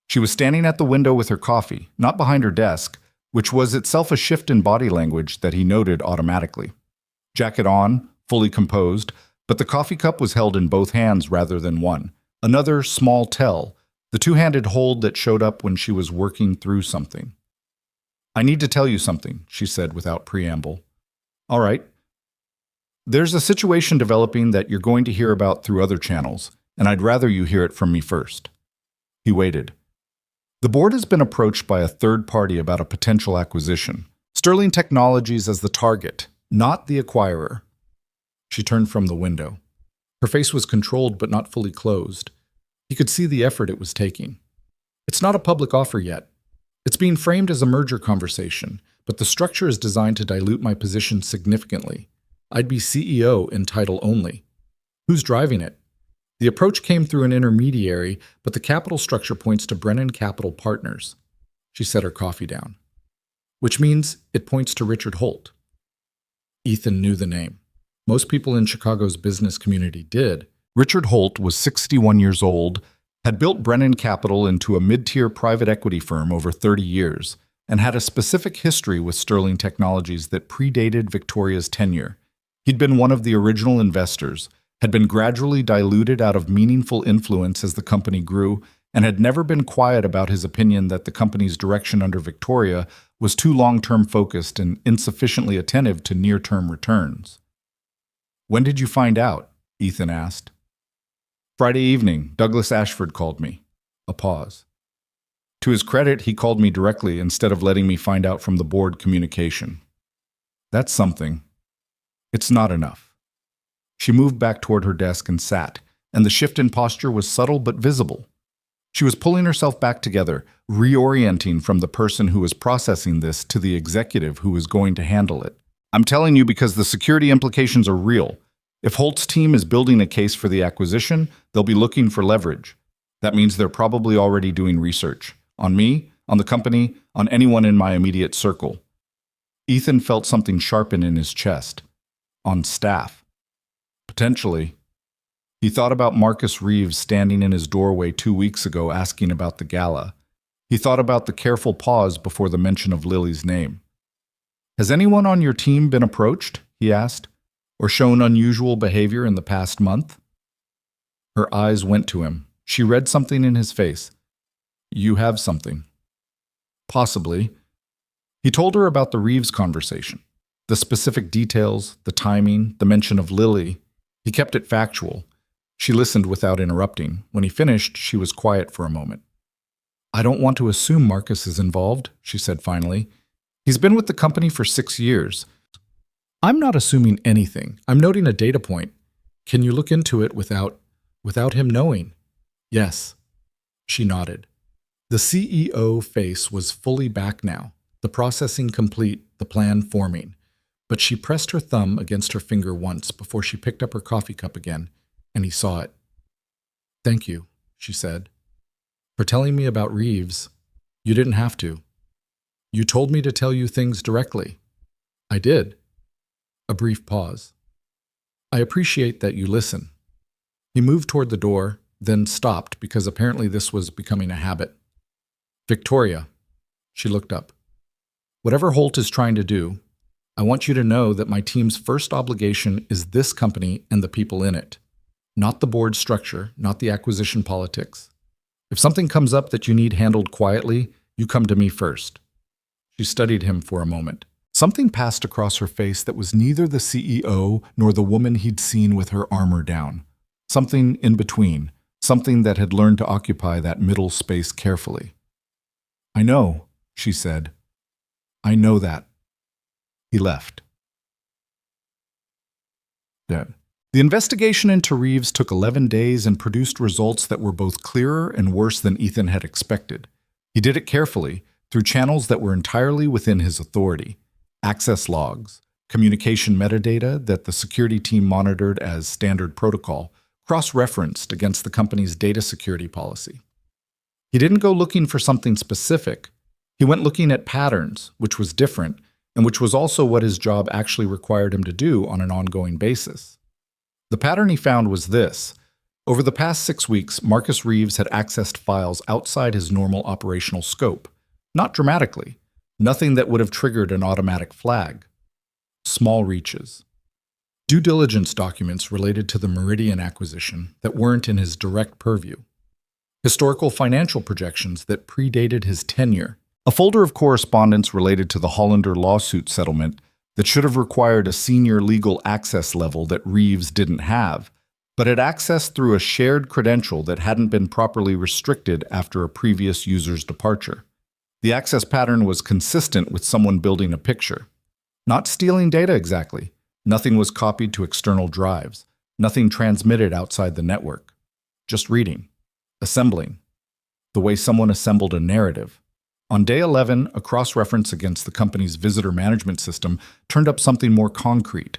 She was standing at the window with her coffee, not behind her desk, which was itself a shift in body language that he noted automatically. Jacket on, fully composed, but the coffee cup was held in both hands rather than one. Another small tell, the two-handed hold that showed up when she was working through something. I need to tell you something, she said without preamble. All right. There's a situation developing that you're going to hear about through other channels, and I'd rather you hear it from me first. He waited. The board has been approached by a third party about a potential acquisition. Sterling Technologies as the target, not the acquirer. She turned from the window. Her face was controlled but not fully closed. He could see the effort it was taking. It's not a public offer yet. It's being framed as a merger conversation, but the structure is designed to dilute my position significantly. I'd be CEO in title only. Who's driving it? The approach came through an intermediary, but the capital structure points to Brennan Capital Partners. She set her coffee down. Which means it points to Richard Holt. Ethan knew the name. Most people in Chicago's business community did. Richard Holt was 61 years old, had built Brennan Capital into a mid-tier private equity firm over 30 years, and had a specific history with Sterling Technologies that predated Victoria's tenure. He'd been one of the original investors, had been gradually diluted out of meaningful influence as the company grew, and had never been quiet about his opinion that the company's direction under Victoria was too long-term focused and insufficiently attentive to near-term returns. When did you find out? Ethan asked. Friday evening, Douglas Ashford called me. A pause. To his credit, he called me directly instead of letting me find out from the board communication. That's something. It's not enough. She moved back toward her desk and sat, and the shift in posture was subtle but visible. She was pulling herself back together, reorienting from the person who was processing this to the executive who was going to handle it. I'm telling you because the security implications are real. If Holt's team is building a case for the acquisition, they'll be looking for leverage. That means they're probably already doing research. On me, on the company, on anyone in my immediate circle. Ethan felt something sharpen in his chest. On staff. Potentially. He thought about Marcus Reeves standing in his doorway 2 weeks ago asking about the gala. He thought about the careful pause before the mention of Lily's name. Has anyone on your team been approached? He asked. Or shown unusual behavior in the past month? Her eyes went to him. She read something in his face. You have something. Possibly. He told her about the Reeves conversation. The specific details, the timing, the mention of Lily. He kept it factual. She listened without interrupting. When he finished, she was quiet for a moment. I don't want to assume Marcus is involved, she said finally. He's been with the company for 6 years. I'm not assuming anything. I'm noting a data point. Can you look into it without him knowing? Yes. She nodded. The CEO face was fully back now, the processing complete, the plan forming. But she pressed her thumb against her finger once before she picked up her coffee cup again, and he saw it. Thank you, she said, for telling me about Reeves. You didn't have to. You told me to tell you things directly. I did. A brief pause. I appreciate that you listen. He moved toward the door, then stopped because apparently this was becoming a habit. Victoria. She looked up. Whatever Holt is trying to do, I want you to know that my team's first obligation is this company and the people in it. Not the board structure, not the acquisition politics. If something comes up that you need handled quietly, you come to me first. She studied him for a moment. Something passed across her face that was neither the CEO nor the woman he'd seen with her armor down. Something in between, something that had learned to occupy that middle space carefully. "I know," she said. "I know that." He left. Dead. The investigation into Reeves took 11 days and produced results that were both clearer and worse than Ethan had expected. He did it carefully, through channels that were entirely within his authority. Access logs, communication metadata that the security team monitored as standard protocol, cross-referenced against the company's data security policy. He didn't go looking for something specific. He went looking at patterns, which was different, and which was also what his job actually required him to do on an ongoing basis. The pattern he found was this. Over the past 6 weeks, Marcus Reeves had accessed files outside his normal operational scope. Not dramatically. Nothing that would have triggered an automatic flag. Small reaches. Due diligence documents related to the Meridian acquisition that weren't in his direct purview. Historical financial projections that predated his tenure. A folder of correspondence related to the Hollander lawsuit settlement that should have required a senior legal access level that Reeves didn't have, but had accessed through a shared credential that hadn't been properly restricted after a previous user's departure. The access pattern was consistent with someone building a picture. Not stealing data exactly. Nothing was copied to external drives. Nothing transmitted outside the network. Just reading. Assembling. The way someone assembled a narrative. On day 11, a cross-reference against the company's visitor management system turned up something more concrete.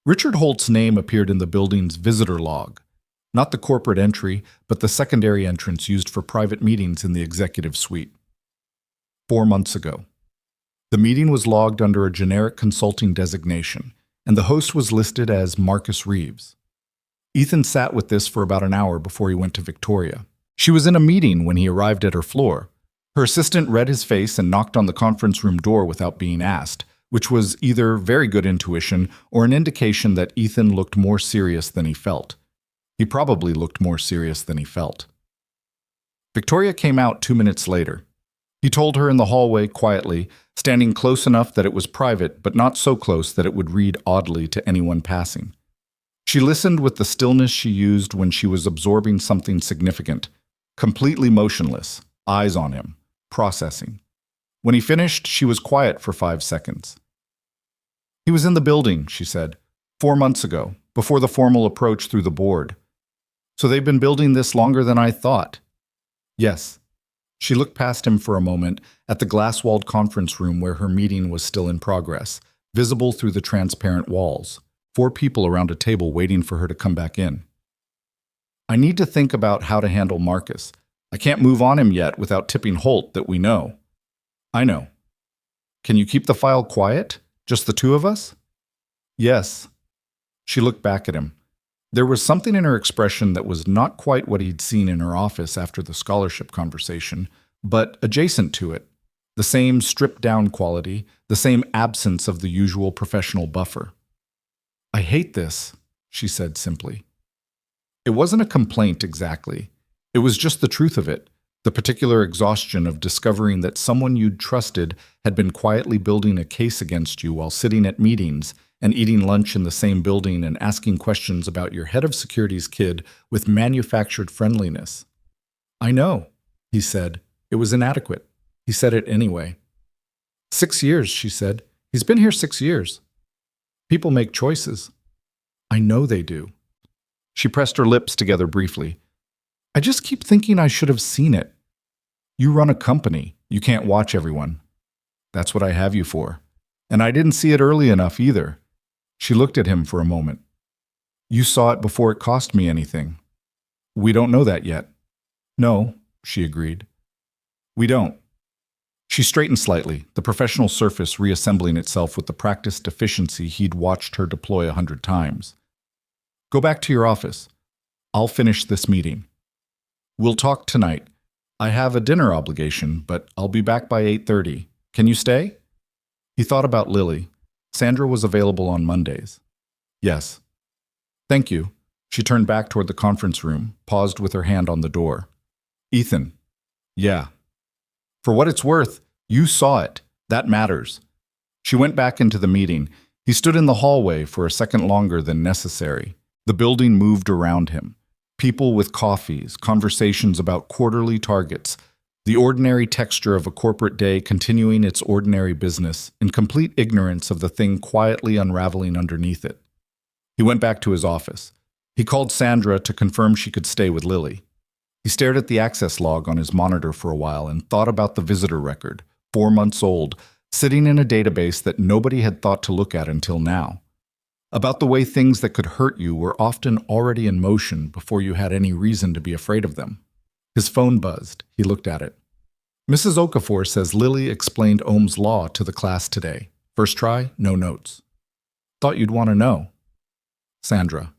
Richard Holt's name appeared in the building's visitor log. Not the corporate entry, but the secondary entrance used for private meetings in the executive suite. 4 months ago. The meeting was logged under a generic consulting designation, and the host was listed as Marcus Reeves. Ethan sat with this for about an hour before he went to Victoria. She was in a meeting when he arrived at her floor. Her assistant read his face and knocked on the conference room door without being asked, which was either very good intuition or an indication that Ethan looked more serious than he felt. He probably looked more serious than he felt. Victoria came out 2 minutes later. He told her in the hallway quietly, standing close enough that it was private, but not so close that it would read oddly to anyone passing. She listened with the stillness she used when she was absorbing something significant, completely motionless, eyes on him, processing. When he finished, she was quiet for 5 seconds. "He was in the building," she said, 4 months ago, before the formal approach through the board. "So they've been building this longer than I thought." "Yes." She looked past him for a moment at the glass-walled conference room where her meeting was still in progress, visible through the transparent walls, 4 people around a table waiting for her to come back in. "I need to think about how to handle Marcus. I can't move on him yet without tipping Holt that we know." "I know." "Can you keep the file quiet? Just the 2 of us?" "Yes." She looked back at him. There was something in her expression that was not quite what he'd seen in her office after the scholarship conversation, but adjacent to it. The same stripped-down quality, the same absence of the usual professional buffer. "I hate this," she said simply. It wasn't a complaint exactly. It was just the truth of it, the particular exhaustion of discovering that someone you'd trusted had been quietly building a case against you while sitting at meetings and eating lunch in the same building and asking questions about your head of security's kid with manufactured friendliness. "I know," he said. It was inadequate. He said it anyway. 6 years, she said. "He's been here 6 years. People make choices." "I know they do." She pressed her lips together briefly. "I just keep thinking I should have seen it. You run a company. You can't watch everyone. That's what I have you for. And I didn't see it early enough either." She looked at him for a moment. "You saw it before it cost me anything." "We don't know that yet." "No," she agreed. "We don't." She straightened slightly, the professional surface reassembling itself with the practiced efficiency he'd watched her deploy 100 times. "Go back to your office. I'll finish this meeting. We'll talk tonight. I have a dinner obligation, but I'll be back by 8:30. Can you stay?" He thought about Lily. Sandra was available on Mondays. "Yes." "Thank you." She turned back toward the conference room, paused with her hand on the door. "Ethan." "Yeah." "For what it's worth, you saw it. That matters. She went back into the meeting. He stood in the hallway for a second longer than necessary. The building moved around him. People with coffees, conversations about quarterly targets, the ordinary texture of a corporate day continuing its ordinary business in complete ignorance of the thing quietly unraveling underneath it. He went back to his office. He called Sandra to confirm she could stay with Lily. He stared at the access log on his monitor for a while and thought about the visitor record, 4 months old, sitting in a database that nobody had thought to look at until now. About the way things that could hurt you were often already in motion before you had any reason to be afraid of them. His phone buzzed. He looked at it. Mrs. Okafor says Lily explained Ohm's law to the class today. First try, no notes. Thought you'd want to know. Sandra.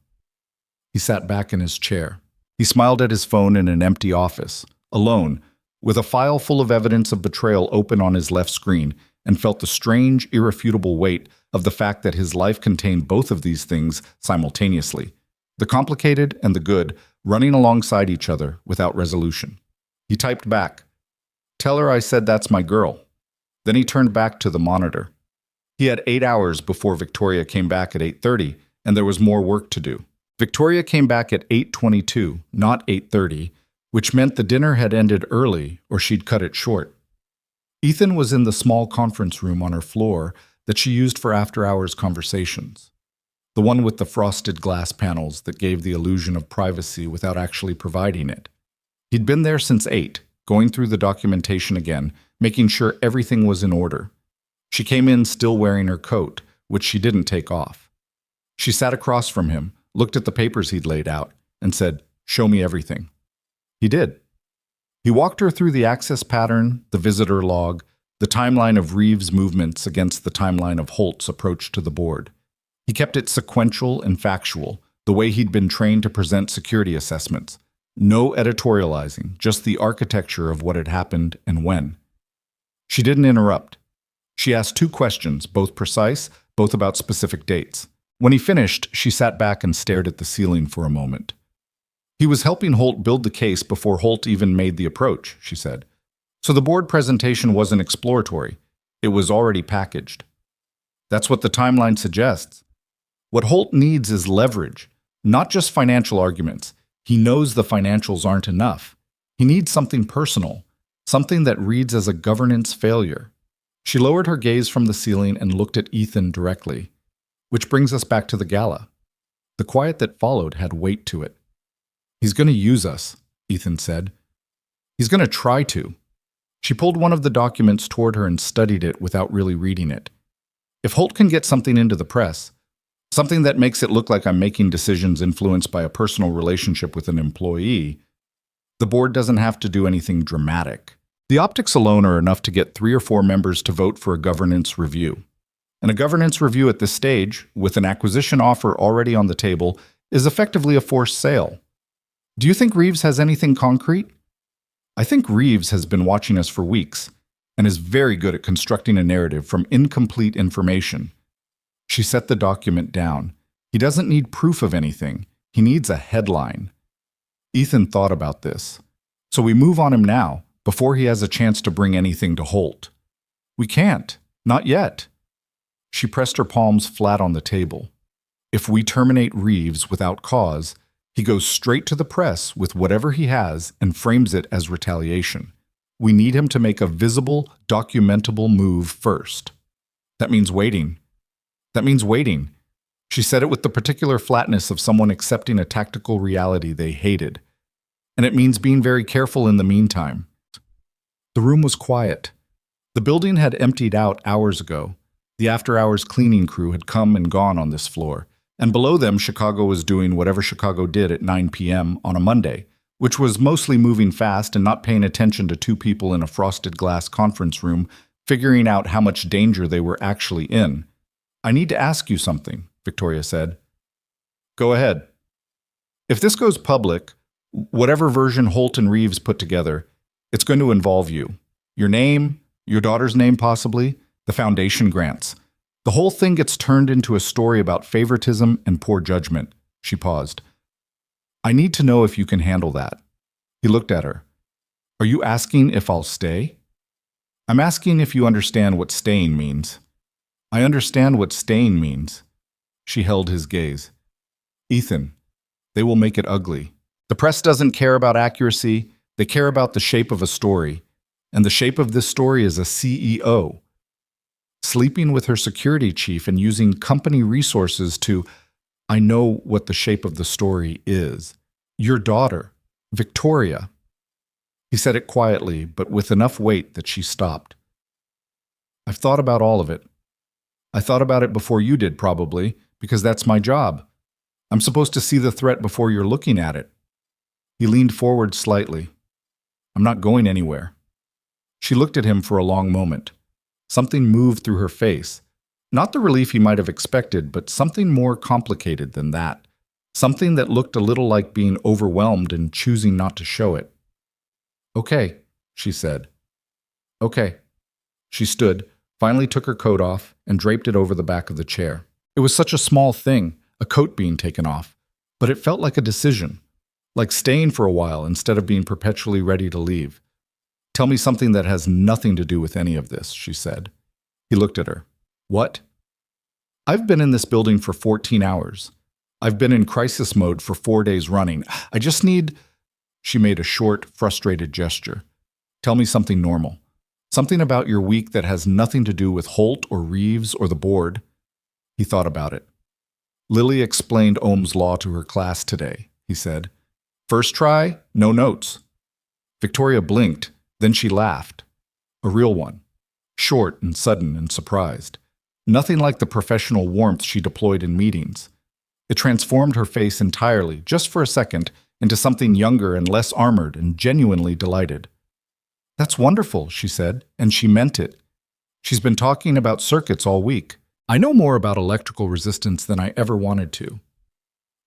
He sat back in his chair. He smiled at his phone in an empty office, alone, with a file full of evidence of betrayal open on his left screen, and felt the strange, irrefutable weight of the fact that his life contained both of these things simultaneously, the complicated and the good, running alongside each other without resolution. He typed back, "Tell her I said that's my girl." Then he turned back to the monitor. He had 8 hours before Victoria came back at 8:30, and there was more work to do. Victoria came back at 8:22, not 8:30, which meant the dinner had ended early or she'd cut it short. Ethan was in the small conference room on her floor that she used for after-hours conversations, the one with the frosted glass panels that gave the illusion of privacy without actually providing it. He'd been there since 8, going through the documentation again, making sure everything was in order. She came in still wearing her coat, which she didn't take off. She sat across from him, looked at the papers he'd laid out, and said, "Show me everything." He did. He walked her through the access pattern, the visitor log, the timeline of Reeves' movements against the timeline of Holt's approach to the board. He kept it sequential and factual, the way he'd been trained to present security assessments. No editorializing, just the architecture of what had happened and when. She didn't interrupt. She asked 2 questions, both precise, both about specific dates. When he finished, she sat back and stared at the ceiling for a moment. He was helping Holt build the case before Holt even made the approach, she said. So the board presentation wasn't exploratory. It was already packaged. That's what the timeline suggests. What Holt needs is leverage, not just financial arguments. He knows the financials aren't enough. He needs something personal, something that reads as a governance failure. She lowered her gaze from the ceiling and looked at Ethan directly. Which brings us back to the gala. The quiet that followed had weight to it. "He's going to use us," Ethan said. "He's going to try to." She pulled one of the documents toward her and studied it without really reading it. If Holt can get something into the press, something that makes it look like I'm making decisions influenced by a personal relationship with an employee, the board doesn't have to do anything dramatic. The optics alone are enough to get 3 or 4 members to vote for a governance review. And a governance review at this stage, with an acquisition offer already on the table, is effectively a forced sale. Do you think Reeves has anything concrete? I think Reeves has been watching us for weeks and is very good at constructing a narrative from incomplete information. She set the document down. He doesn't need proof of anything. He needs a headline. Ethan thought about this. So we move on him now, before he has a chance to bring anything to Holt. We can't. Not yet. She pressed her palms flat on the table. If we terminate Reeves without cause, he goes straight to the press with whatever he has and frames it as retaliation. We need him to make a visible, documentable move first. That means waiting. That means waiting. She said it with the particular flatness of someone accepting a tactical reality they hated. And it means being very careful in the meantime. The room was quiet. The building had emptied out hours ago. The after-hours cleaning crew had come and gone on this floor, and below them Chicago was doing whatever Chicago did at 9 p.m. on a Monday, which was mostly moving fast and not paying attention to 2 people in a frosted glass conference room figuring out how much danger they were actually in. "I need to ask you something," Victoria said. "Go ahead." "If this goes public, whatever version Holt and Reeves put together, it's going to involve you. Your name, your daughter's name possibly, the foundation grants. The whole thing gets turned into a story about favoritism and poor judgment." She paused. "I need to know if you can handle that." He looked at her. "Are you asking if I'll stay?" I'm asking if you understand what staying means. I understand what staying means. She held his gaze. Ethan, they will make it ugly. The press doesn't care about accuracy, they care about the shape of a story. And the shape of this story is a CEO. Sleeping with her security chief and using company resources to, I know what the shape of the story is. Your daughter, Victoria. He said it quietly, but with enough weight that she stopped. I've thought about all of it. I thought about it before you did, probably, because that's my job. I'm supposed to see the threat before you're looking at it. He leaned forward slightly. I'm not going anywhere. She looked at him for a long moment. Something moved through her face. Not the relief he might have expected, but something more complicated than that. Something that looked a little like being overwhelmed and choosing not to show it. Okay, she said. Okay. She stood, finally took her coat off, and draped it over the back of the chair. It was such a small thing, a coat being taken off, but it felt like a decision, like staying for a while instead of being perpetually ready to leave. Tell me something that has nothing to do with any of this, she said. He looked at her. What? I've been in this building for 14 hours. I've been in crisis mode for 4 days running. I just need... She made a short, frustrated gesture. Tell me something normal. Something about your week that has nothing to do with Holt or Reeves or the board. He thought about it. Lily explained Ohm's law to her class today, he said. First try, no notes. Victoria blinked, then she laughed. A real one. Short and sudden and surprised. Nothing like the professional warmth she deployed in meetings. It transformed her face entirely, just for a second, into something younger and less armored and genuinely delighted. That's wonderful, she said, and she meant it. She's been talking about circuits all week. I know more about electrical resistance than I ever wanted to.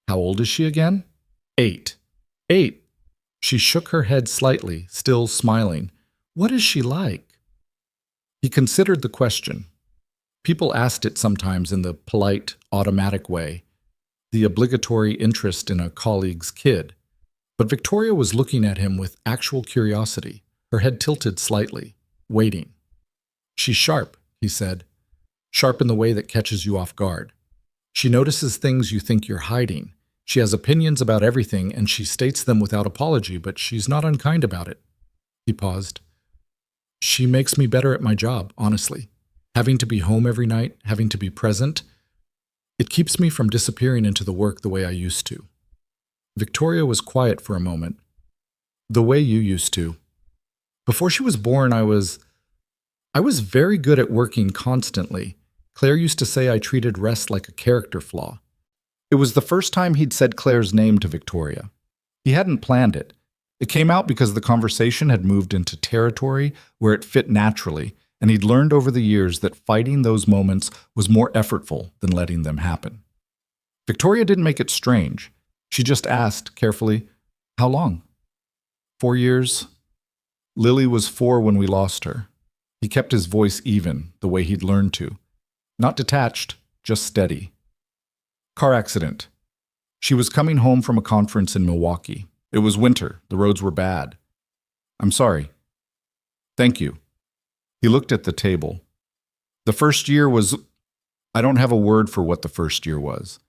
How old is she again? 8. 8. She shook her head slightly, still smiling. What is she like? He considered the question. People asked it sometimes in the polite, automatic way, the obligatory interest in a colleague's kid. But Victoria was looking at him with actual curiosity, her head tilted slightly, waiting. She's sharp, he said. Sharp in the way that catches you off guard. She notices things you think you're hiding. She has opinions about everything, and she states them without apology, but she's not unkind about it. He paused. She makes me better at my job, honestly. Having to be home every night, having to be present, it keeps me from disappearing into the work the way I used to. Victoria was quiet for a moment. The way you used to. Before she was born, I was very good at working constantly. Claire used to say I treated rest like a character flaw. It was the first time he'd said Claire's name to Victoria. He hadn't planned it. It came out because the conversation had moved into territory where it fit naturally, and he'd learned over the years that fighting those moments was more effortful than letting them happen. Victoria didn't make it strange. She just asked, carefully, how long? 4 years. Lily was 4 when we lost her. He kept his voice even, the way he'd learned to. Not detached, just steady. Car accident. She was coming home from a conference in Milwaukee. It was winter. The roads were bad. I'm sorry. Thank you. He looked at the table. The first year was... I don't have a word for what the first year was.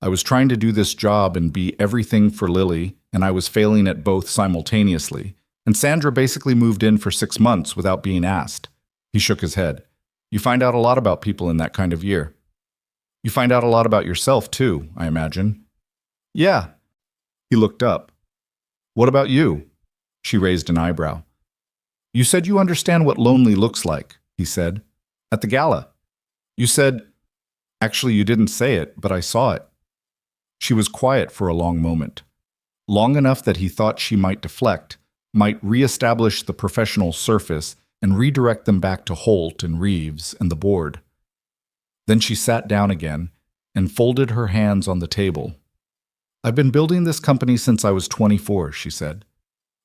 I was trying to do this job and be everything for Lily, and I was failing at both simultaneously. And Sandra basically moved in for 6 months without being asked. He shook his head. You find out a lot about people in that kind of year. You find out a lot about yourself, too, I imagine. Yeah. He looked up. What about you? She raised an eyebrow. You said you understand what lonely looks like, he said. At the gala. You said... Actually, you didn't say it, but I saw it. She was quiet for a long moment. Long enough that he thought she might deflect, might reestablish the professional surface and redirect them back to Holt and Reeves and the board. Then she sat down again and folded her hands on the table. I've been building this company since I was 24, she said.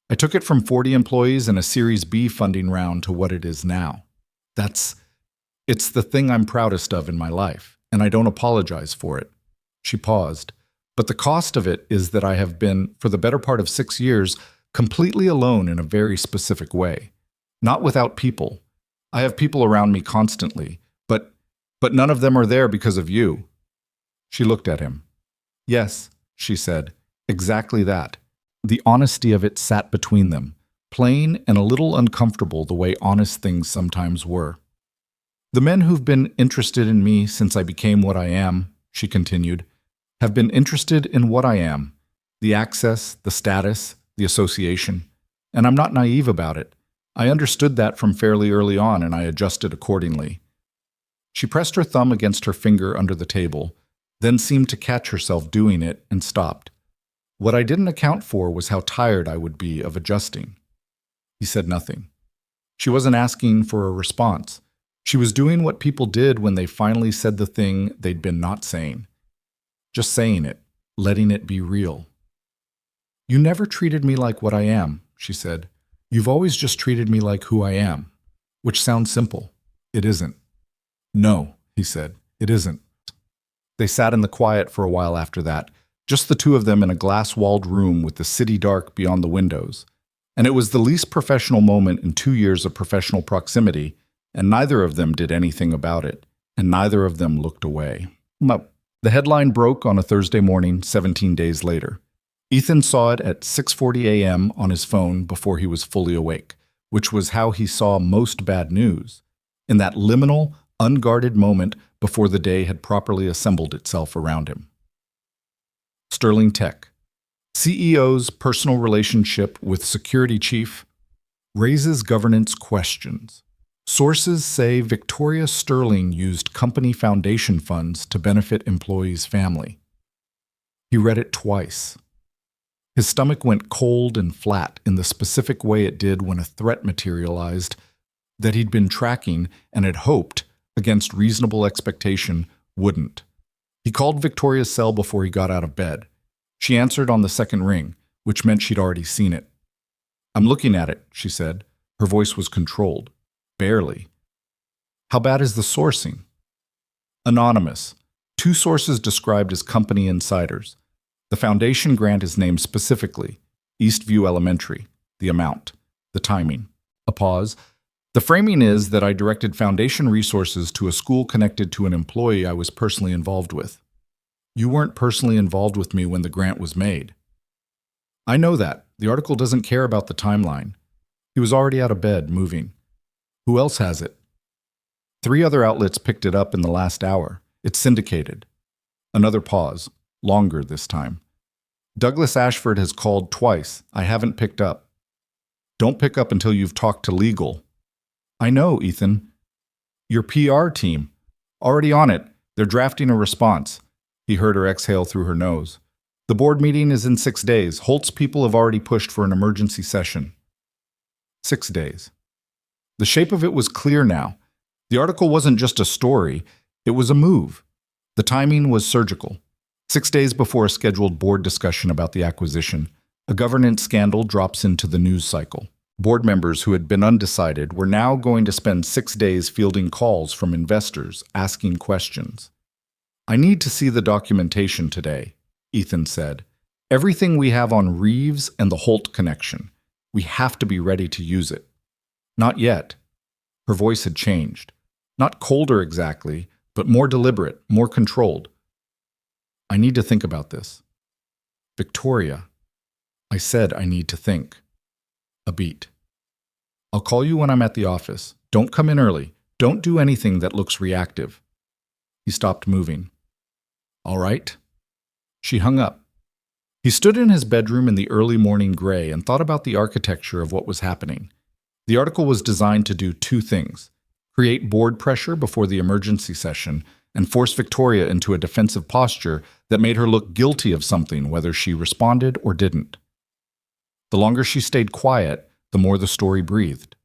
I took it from 40 employees and a Series B funding round to what it is now. It's the thing I'm proudest of in my life, and I don't apologize for it. She paused. But the cost of it is that I have been, for the better part of 6 years, completely alone in a very specific way. Not without people. I have people around me constantly, but none of them are there because of you." She looked at him. "Yes," she said, "exactly that." The honesty of it sat between them, plain and a little uncomfortable the way honest things sometimes were. "The men who've been interested in me since I became what I am," she continued, "have been interested in what I am, the access, the status, the association. And I'm not naive about it. I understood that from fairly early on, and I adjusted accordingly." She pressed her thumb against her finger under the table, then seemed to catch herself doing it and stopped. "What I didn't account for was how tired I would be of adjusting." He said nothing. She wasn't asking for a response. She was doing what people did when they finally said the thing they'd been not saying. Just saying it, letting it be real. "You never treated me like what I am," she said. "You've always just treated me like who I am." Which sounds simple. It isn't. "No," he said, "it isn't." They sat in the quiet for a while after that, just the two of them in a glass-walled room with the city dark beyond the windows. And it was the least professional moment in 2 years of professional proximity, and neither of them did anything about it, and neither of them looked away. The headline broke on a Thursday morning, 17 days later. Ethan saw it at 6:40 a.m. on his phone before he was fully awake, which was how he saw most bad news, in that liminal, unguarded moment before the day had properly assembled itself around him. Sterling Tech. CEO's personal relationship with security chief raises governance questions. Sources say Victoria Sterling used company foundation funds to benefit employees' family. He read it twice. His stomach went cold and flat in the specific way it did when a threat materialized that he'd been tracking and had hoped, against reasonable expectation, wouldn't. He called Victoria's cell before he got out of bed. She answered on the second ring, which meant she'd already seen it. "I'm looking at it," she said. Her voice was controlled. Barely. "How bad is the sourcing?" "Anonymous. 2 sources described as company insiders. The foundation grant is named specifically, Eastview Elementary, the amount, the timing." A pause. "The framing is that I directed foundation resources to a school connected to an employee I was personally involved with." "You weren't personally involved with me when the grant was made." "I know that. The article doesn't care about the timeline." He was already out of bed, moving. "Who else has it?" 3 other outlets picked it up in the last hour. It's syndicated." Another pause, longer this time. "Douglas Ashford has called twice. I haven't picked up." "Don't pick up until you've talked to legal." "I know, Ethan." "Your PR team. Already on it. They're drafting a response." He heard her exhale through her nose. "The board meeting is in 6 days. Holt's people have already pushed for an emergency session." 6 days. The shape of it was clear now. The article wasn't just a story, it was a move. The timing was surgical. 6 days before a scheduled board discussion about the acquisition, a governance scandal drops into the news cycle. Board members who had been undecided were now going to spend 6 days fielding calls from investors, asking questions. "I need to see the documentation today," Ethan said. "Everything we have on Reeves and the Holt connection. We have to be ready to use it." "Not yet." Her voice had changed. Not colder exactly, but more deliberate, more controlled. "I need to think about this." "Victoria." "I said I need to think." A beat. "I'll call you when I'm at the office. Don't come in early. Don't do anything that looks reactive." He stopped moving. "All right." She hung up. He stood in his bedroom in the early morning gray and thought about the architecture of what was happening. The article was designed to do 2 things: create board pressure before the emergency session and force Victoria into a defensive posture that made her look guilty of something whether she responded or didn't. The longer she stayed quiet, the more the story breathed.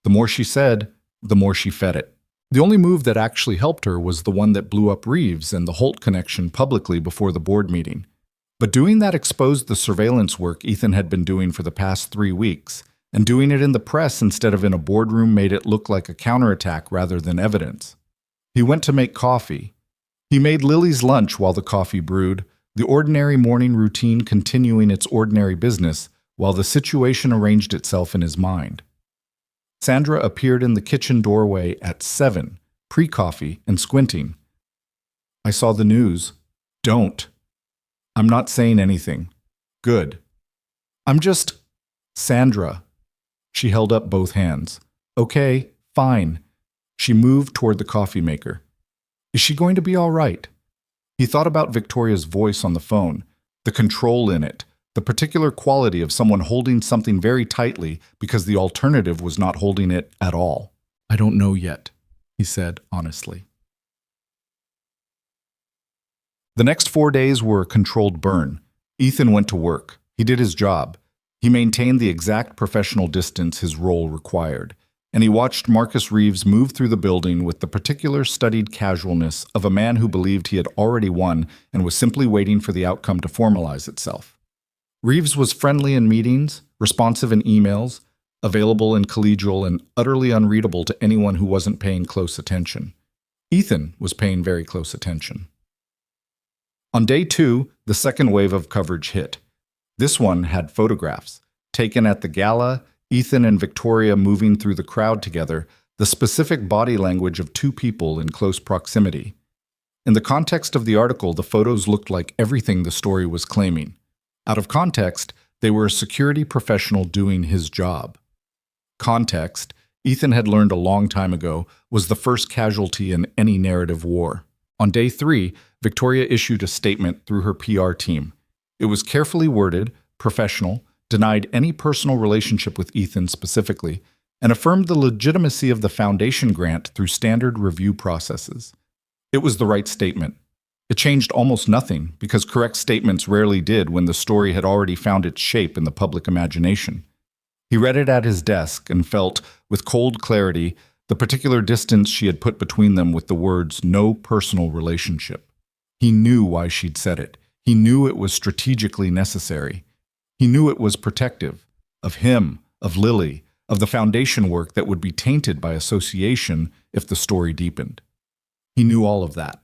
The more she said, the more she fed it. The only move that actually helped her was the one that blew up Reeves and the Holt connection publicly before the board meeting. But doing that exposed the surveillance work Ethan had been doing for the past 3 weeks, and doing it in the press instead of in a boardroom made it look like a counterattack rather than evidence. He went to make coffee. He made Lily's lunch while the coffee brewed, the ordinary morning routine continuing its ordinary business while the situation arranged itself in his mind. Sandra appeared in the kitchen doorway at 7, pre-coffee and squinting. I saw the news. Don't. I'm not saying anything. Good. I'm just... Sandra. She held up both hands. Okay, fine. She moved toward the coffee maker. Is she going to be all right? He thought about Victoria's voice on the phone, the control in it, the particular quality of someone holding something very tightly because the alternative was not holding it at all. I don't know yet, he said honestly. The next 4 days were a controlled burn. Ethan went to work. He did his job. He maintained the exact professional distance his role required. And he watched Marcus Reeves move through the building with the particular studied casualness of a man who believed he had already won and was simply waiting for the outcome to formalize itself. Reeves was friendly in meetings, responsive in emails, available and collegial, and utterly unreadable to anyone who wasn't paying close attention. Ethan was paying very close attention. On day 2, the second wave of coverage hit. This one had photographs, taken at the gala, Ethan and Victoria moving through the crowd together, the specific body language of two people in close proximity. In the context of the article, the photos looked like everything the story was claiming. Out of context, they were a security professional doing his job. Context, Ethan had learned a long time ago, was the first casualty in any narrative war. On day 3, Victoria issued a statement through her PR team. It was carefully worded, professional, denied any personal relationship with Ethan specifically, and affirmed the legitimacy of the foundation grant through standard review processes. It was the right statement. It changed almost nothing, because correct statements rarely did when the story had already found its shape in the public imagination. He read it at his desk and felt, with cold clarity, the particular distance she had put between them with the words, "no personal relationship." He knew why she'd said it. He knew it was strategically necessary. He knew it was protective of him, of Lily, of the foundation work that would be tainted by association if the story deepened. He knew all of that.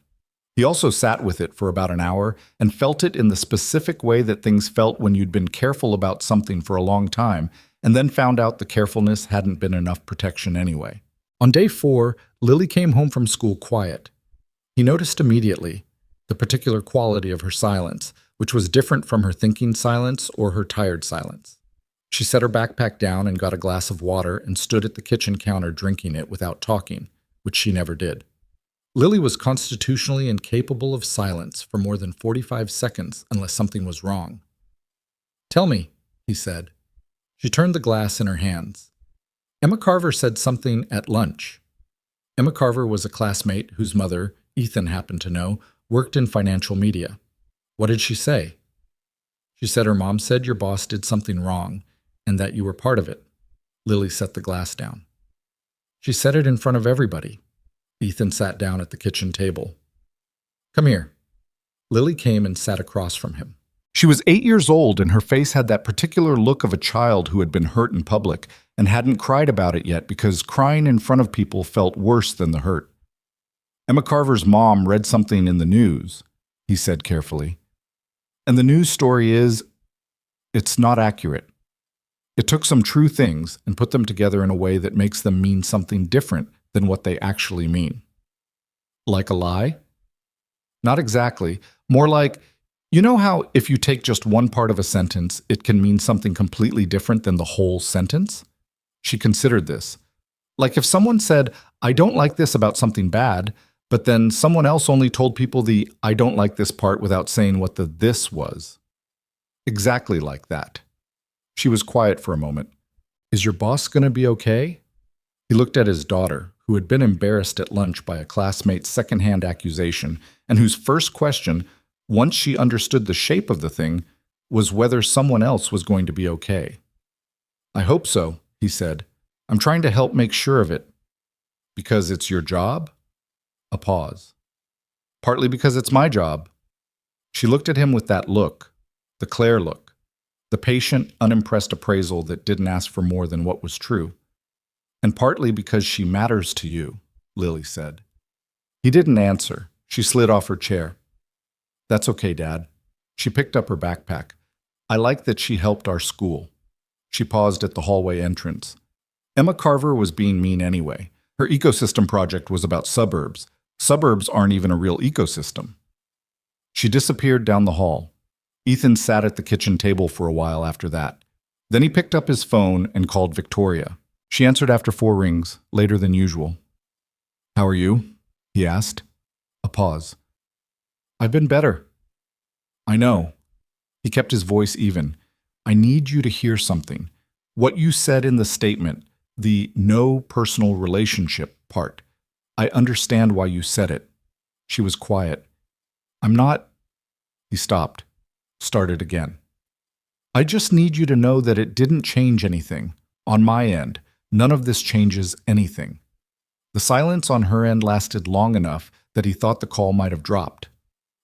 He also sat with it for about an hour and felt it in the specific way that things felt when you'd been careful about something for a long time and then found out the carefulness hadn't been enough protection anyway. On day 4, Lily came home from school quiet. He noticed immediately the particular quality of her silence, which was different from her thinking silence or her tired silence. She set her backpack down and got a glass of water and stood at the kitchen counter drinking it without talking, which she never did. Lily was constitutionally incapable of silence for more than 45 seconds unless something was wrong. "Tell me," he said. She turned the glass in her hands. Emma Carver said something at lunch. Emma Carver was a classmate whose mother, Ethan happened to know, worked in financial media. What did she say? She said her mom said your boss did something wrong and that you were part of it. Lily set the glass down. She said it in front of everybody. Ethan sat down at the kitchen table. "Come here." Lily came and sat across from him. She was 8 years old and her face had that particular look of a child who had been hurt in public and hadn't cried about it yet because crying in front of people felt worse than the hurt. Emma Carver's mom read something in the news, he said carefully. And the news story is, it's not accurate. It took some true things and put them together in a way that makes them mean something different than what they actually mean. Like a lie? Not exactly. More like, you know how if you take just one part of a sentence, it can mean something completely different than the whole sentence? She considered this. Like if someone said, "I don't like this about something bad," but then someone else only told people the "I don't like this" part without saying what the "this" was. Exactly like that. She was quiet for a moment. "Is your boss going to be okay?" He looked at his daughter, who had been embarrassed at lunch by a classmate's secondhand accusation, and whose first question, once she understood the shape of the thing, was whether someone else was going to be okay. "I hope so," he said. "I'm trying to help make sure of it." "Because it's your job?" A pause. "Partly because it's my job." She looked at him with that look, the Claire look, the patient, unimpressed appraisal that didn't ask for more than what was true. "And partly because she matters to you," Lily said. He didn't answer. She slid off her chair. "That's okay, Dad." She picked up her backpack. "I like that she helped our school." She paused at the hallway entrance. Emma Carver was being mean anyway. Her ecosystem project was about suburbs. Suburbs aren't even a real ecosystem. She disappeared down the hall. Ethan sat at the kitchen table for a while after that. Then he picked up his phone and called Victoria. She answered after 4 rings, later than usual. "How are you?" he asked. A pause. "I've been better." "I know." He kept his voice even. "I need you to hear something. What you said in the statement, the no personal relationship part. I understand why you said it." She was quiet. "I'm not—" He stopped. Started again. "I just need you to know that it didn't change anything. On my end, none of this changes anything." The silence on her end lasted long enough that he thought the call might have dropped.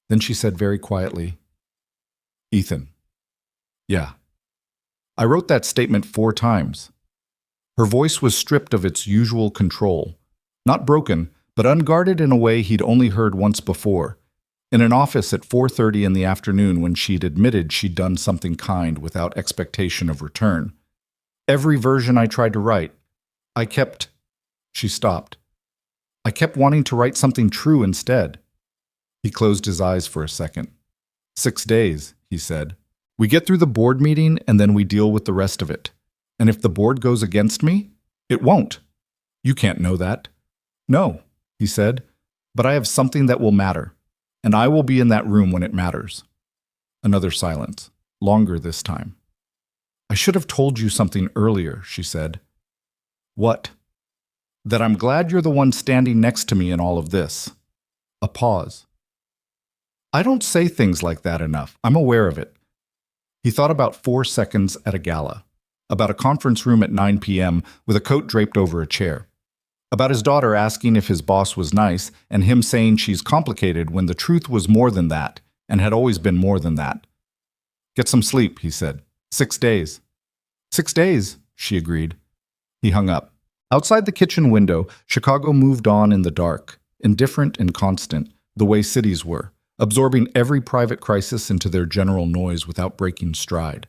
Then she said very quietly, "Ethan." "Yeah." "I wrote that statement 4 times. Her voice was stripped of its usual control. Not broken, but unguarded in a way he'd only heard once before. In an office at 4:30 in the afternoon when she'd admitted she'd done something kind without expectation of return. "Every version I tried to write, I kept—" She stopped. "I kept wanting to write something true instead." He closed his eyes for a second. 6 days, he said. "We get through the board meeting and then we deal with the rest of it. And if the board goes against me, it won't. You can't know that." "No," he said, "but I have something that will matter. And I will be in that room when it matters." Another silence, longer this time. "I should have told you something earlier," she said. "What?" "That I'm glad you're the one standing next to me in all of this." A pause. "I don't say things like that enough. I'm aware of it." He thought about 4 seconds at a gala, about a conference room at 9 p.m. with a coat draped over a chair, about his daughter asking if his boss was nice and him saying she's complicated when the truth was more than that and had always been more than that. "Get some sleep," he said. 6 days. 6 days, she agreed. He hung up. Outside the kitchen window, Chicago moved on in the dark, indifferent and constant, the way cities were, absorbing every private crisis into their general noise without breaking stride.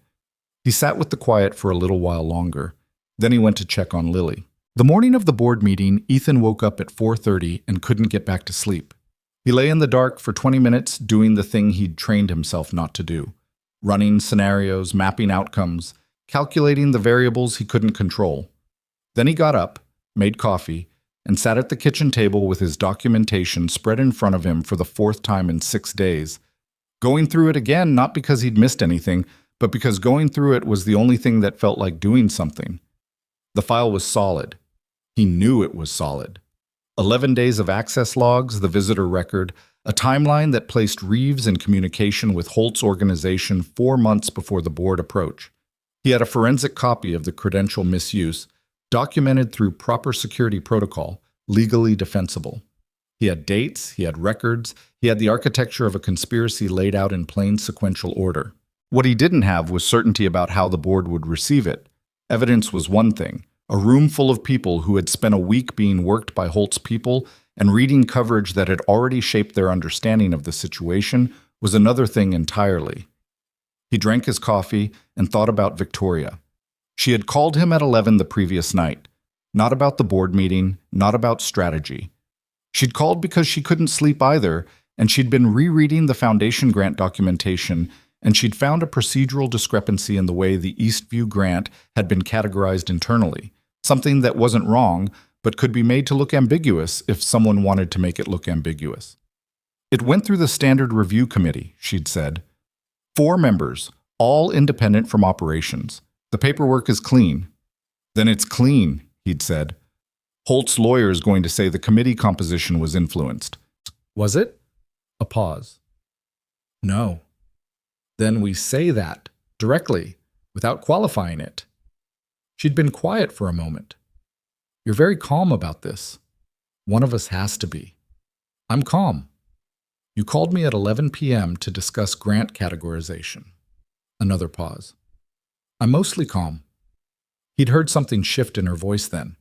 He sat with the quiet for a little while longer. Then he went to check on Lily. The morning of the board meeting, Ethan woke up at 4:30 and couldn't get back to sleep. He lay in the dark for 20 minutes doing the thing he'd trained himself not to do. Running scenarios, mapping outcomes, calculating the variables he couldn't control. Then he got up, made coffee, and sat at the kitchen table with his documentation spread in front of him for the 4th time in 6 days. Going through it again not because he'd missed anything, but because going through it was the only thing that felt like doing something. The file was solid. He knew it was solid. 11 days of access logs, the visitor record, a timeline that placed Reeves in communication with Holt's organization 4 months before the board approach. He had a forensic copy of the credential misuse, documented through proper security protocol, legally defensible. He had dates, he had records, he had the architecture of a conspiracy laid out in plain sequential order. What he didn't have was certainty about how the board would receive it. Evidence was one thing. A room full of people who had spent a week being worked by Holt's people and reading coverage that had already shaped their understanding of the situation was another thing entirely. He drank his coffee and thought about Victoria. She had called him at 11 the previous night. Not about the board meeting, not about strategy. She'd called because she couldn't sleep either, and she'd been rereading the foundation grant documentation, and she'd found a procedural discrepancy in the way the Eastview grant had been categorized internally, something that wasn't wrong, but could be made to look ambiguous if someone wanted to make it look ambiguous. It went through the standard review committee, she'd said. 4 members, all independent from operations. The paperwork is clean. Then it's clean, he'd said. Holt's lawyer is going to say the committee composition was influenced. Was it? A pause. No. Then we say that, directly, without qualifying it. She'd been quiet for a moment. You're very calm about this. One of us has to be. I'm calm. You called me at 11 p.m. to discuss grant categorization. Another pause. I'm mostly calm. He'd heard something shift in her voice then.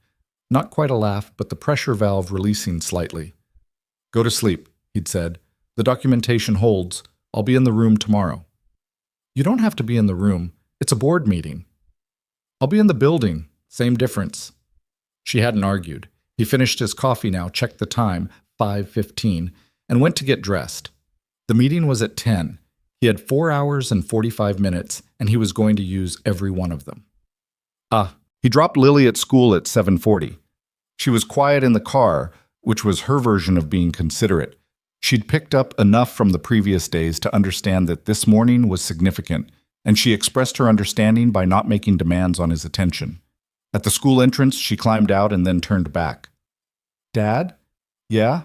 Not quite a laugh, but the pressure valve releasing slightly. Go to sleep, he'd said. The documentation holds. I'll be in the room tomorrow. You don't have to be in the room. It's a board meeting. I'll be in the building. Same difference. She hadn't argued. He finished his coffee now, checked the time, 5:15, and went to get dressed. The meeting was at 10. He had 4 hours and 45 minutes, and he was going to use every one of them. He dropped Lily at school at 7:40. She was quiet in the car, which was her version of being considerate. She'd picked up enough from the previous days to understand that this morning was significant, and she expressed her understanding by not making demands on his attention. At the school entrance, she climbed out and then turned back. "Dad? Yeah?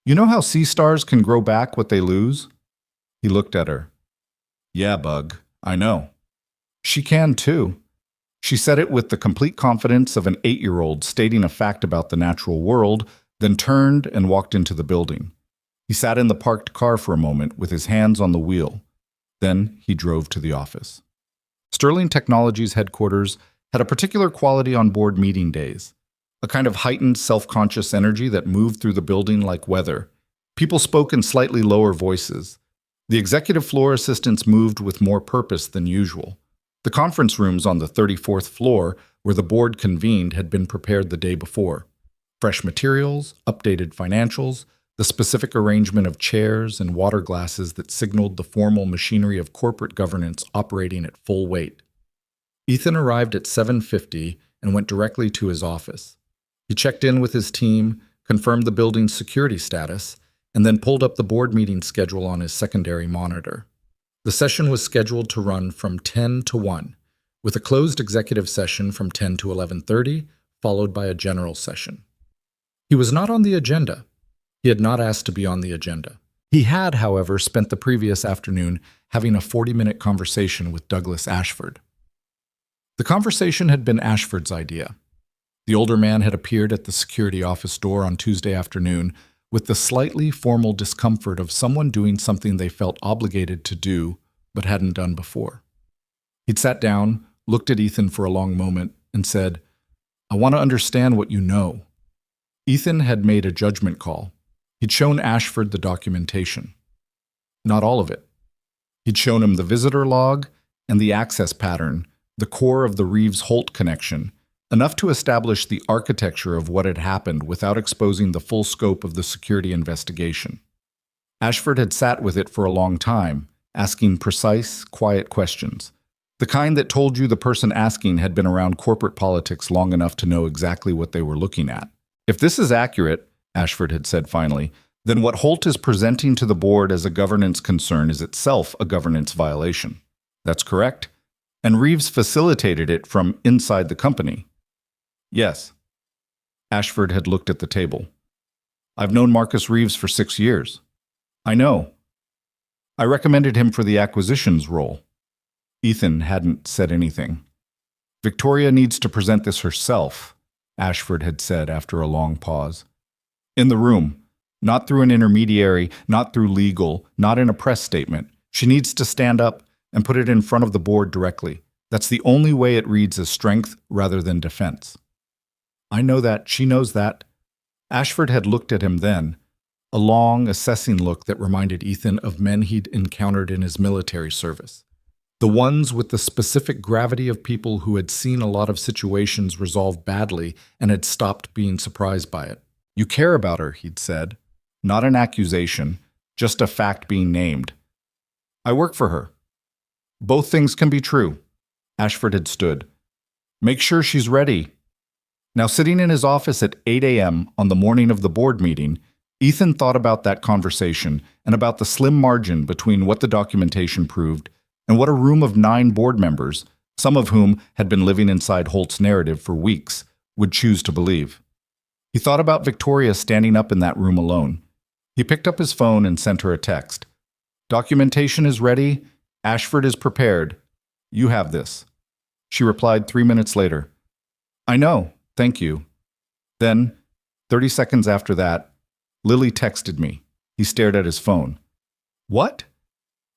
You know how sea stars can grow back what they lose?" He looked at her. "Yeah, Bug, I know." "She can too." She said it with the complete confidence of an 8-year-old stating a fact about the natural world, then turned and walked into the building. He sat in the parked car for a moment with his hands on the wheel. Then he drove to the office. Sterling Technologies headquarters had a particular quality on board meeting days, a kind of heightened self-conscious energy that moved through the building like weather. People spoke in slightly lower voices. The executive floor assistants moved with more purpose than usual. The conference rooms on the 34th floor, where the board convened, had been prepared the day before. Fresh materials, updated financials, the specific arrangement of chairs and water glasses that signaled the formal machinery of corporate governance operating at full weight. Ethan arrived at 7:50 and went directly to his office. He checked in with his team, confirmed the building's security status, and then pulled up the board meeting schedule on his secondary monitor. The session was scheduled to run from 10 to 1, with a closed executive session from 10 to 11:30, followed by a general session. He was not on the agenda. He had not asked to be on the agenda. He had, however, spent the previous afternoon having a 40-minute conversation with Douglas Ashford. The conversation had been Ashford's idea. The older man had appeared at the security office door on Tuesday afternoon with the slightly formal discomfort of someone doing something they felt obligated to do but hadn't done before. He'd sat down, looked at Ethan for a long moment, and said, "I want to understand what you know." Ethan had made a judgment call. He'd shown Ashford the documentation. Not all of it. He'd shown him the visitor log and the access pattern, the core of the Reeves-Holt connection, enough to establish the architecture of what had happened without exposing the full scope of the security investigation. Ashford had sat with it for a long time, asking precise, quiet questions, the kind that told you the person asking had been around corporate politics long enough to know exactly what they were looking at. "If this is accurate," Ashford had said finally, "then what Holt is presenting to the board as a governance concern is itself a governance violation." "That's correct. And Reeves facilitated it from inside the company." "Yes." Ashford had looked at the table. "I've known Marcus Reeves for 6 years." "I know. I recommended him for the acquisitions role." Ethan hadn't said anything. "Victoria needs to present this herself," Ashford had said after a long pause. "In the room. Not through an intermediary, not through legal, not in a press statement. She needs to stand up and put it in front of the board directly. That's the only way it reads as strength rather than defense." "I know that. She knows that." Ashford had looked at him then, a long, assessing look that reminded Ethan of men he'd encountered in his military service. The ones with the specific gravity of people who had seen a lot of situations resolve badly and had stopped being surprised by it. "You care about her," he'd said. "Not an accusation, just a fact being named." "I work for her." "Both things can be true." Ashford had stood. "Make sure she's ready." Now, sitting in his office at 8 a.m. on the morning of the board meeting, Ethan thought about that conversation and about the slim margin between what the documentation proved and what a room of 9 board members, some of whom had been living inside Holt's narrative for weeks, would choose to believe. He thought about Victoria standing up in that room alone. He picked up his phone and sent her a text. "Documentation is ready. Ashford is prepared. You have this." She replied 3 minutes later. "I know. Thank you." Then, 30 seconds after that, Lily texted me. He stared at his phone. "What?"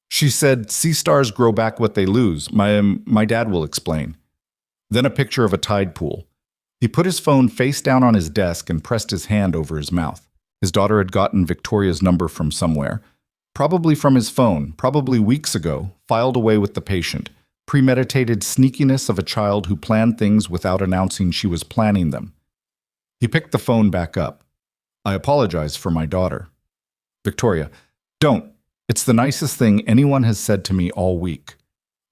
She said, "Sea stars grow back what they lose. My dad will explain." Then a picture of a tide pool. He put his phone face down on his desk and pressed his hand over his mouth. His daughter had gotten Victoria's number from somewhere. Probably from his phone, probably weeks ago, filed away with the patient. Premeditated sneakiness of a child who planned things without announcing she was planning them. He picked the phone back up. I apologize for my daughter. Victoria, don't. It's the nicest thing anyone has said to me all week.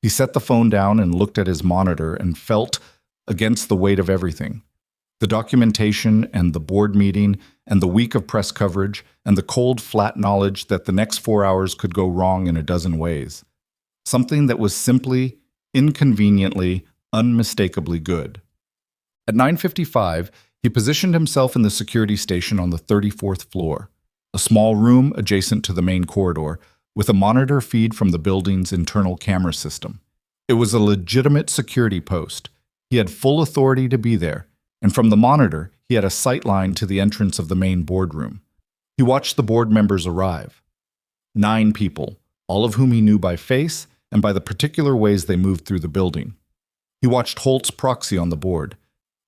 He set the phone down and looked at his monitor and felt against the weight of everything. The documentation and the board meeting and the week of press coverage and the cold, flat knowledge that the next 4 hours could go wrong in a dozen ways. Something that was simply, inconveniently, unmistakably good. At 9:55, he positioned himself in the security station on the 34th floor, a small room adjacent to the main corridor, with a monitor feed from the building's internal camera system. It was a legitimate security post. He had full authority to be there, and from the monitor, he had a sight line to the entrance of the main boardroom. He watched the board members arrive. 9 people, all of whom he knew by face and by the particular ways they moved through the building. He watched Holt's proxy on the board,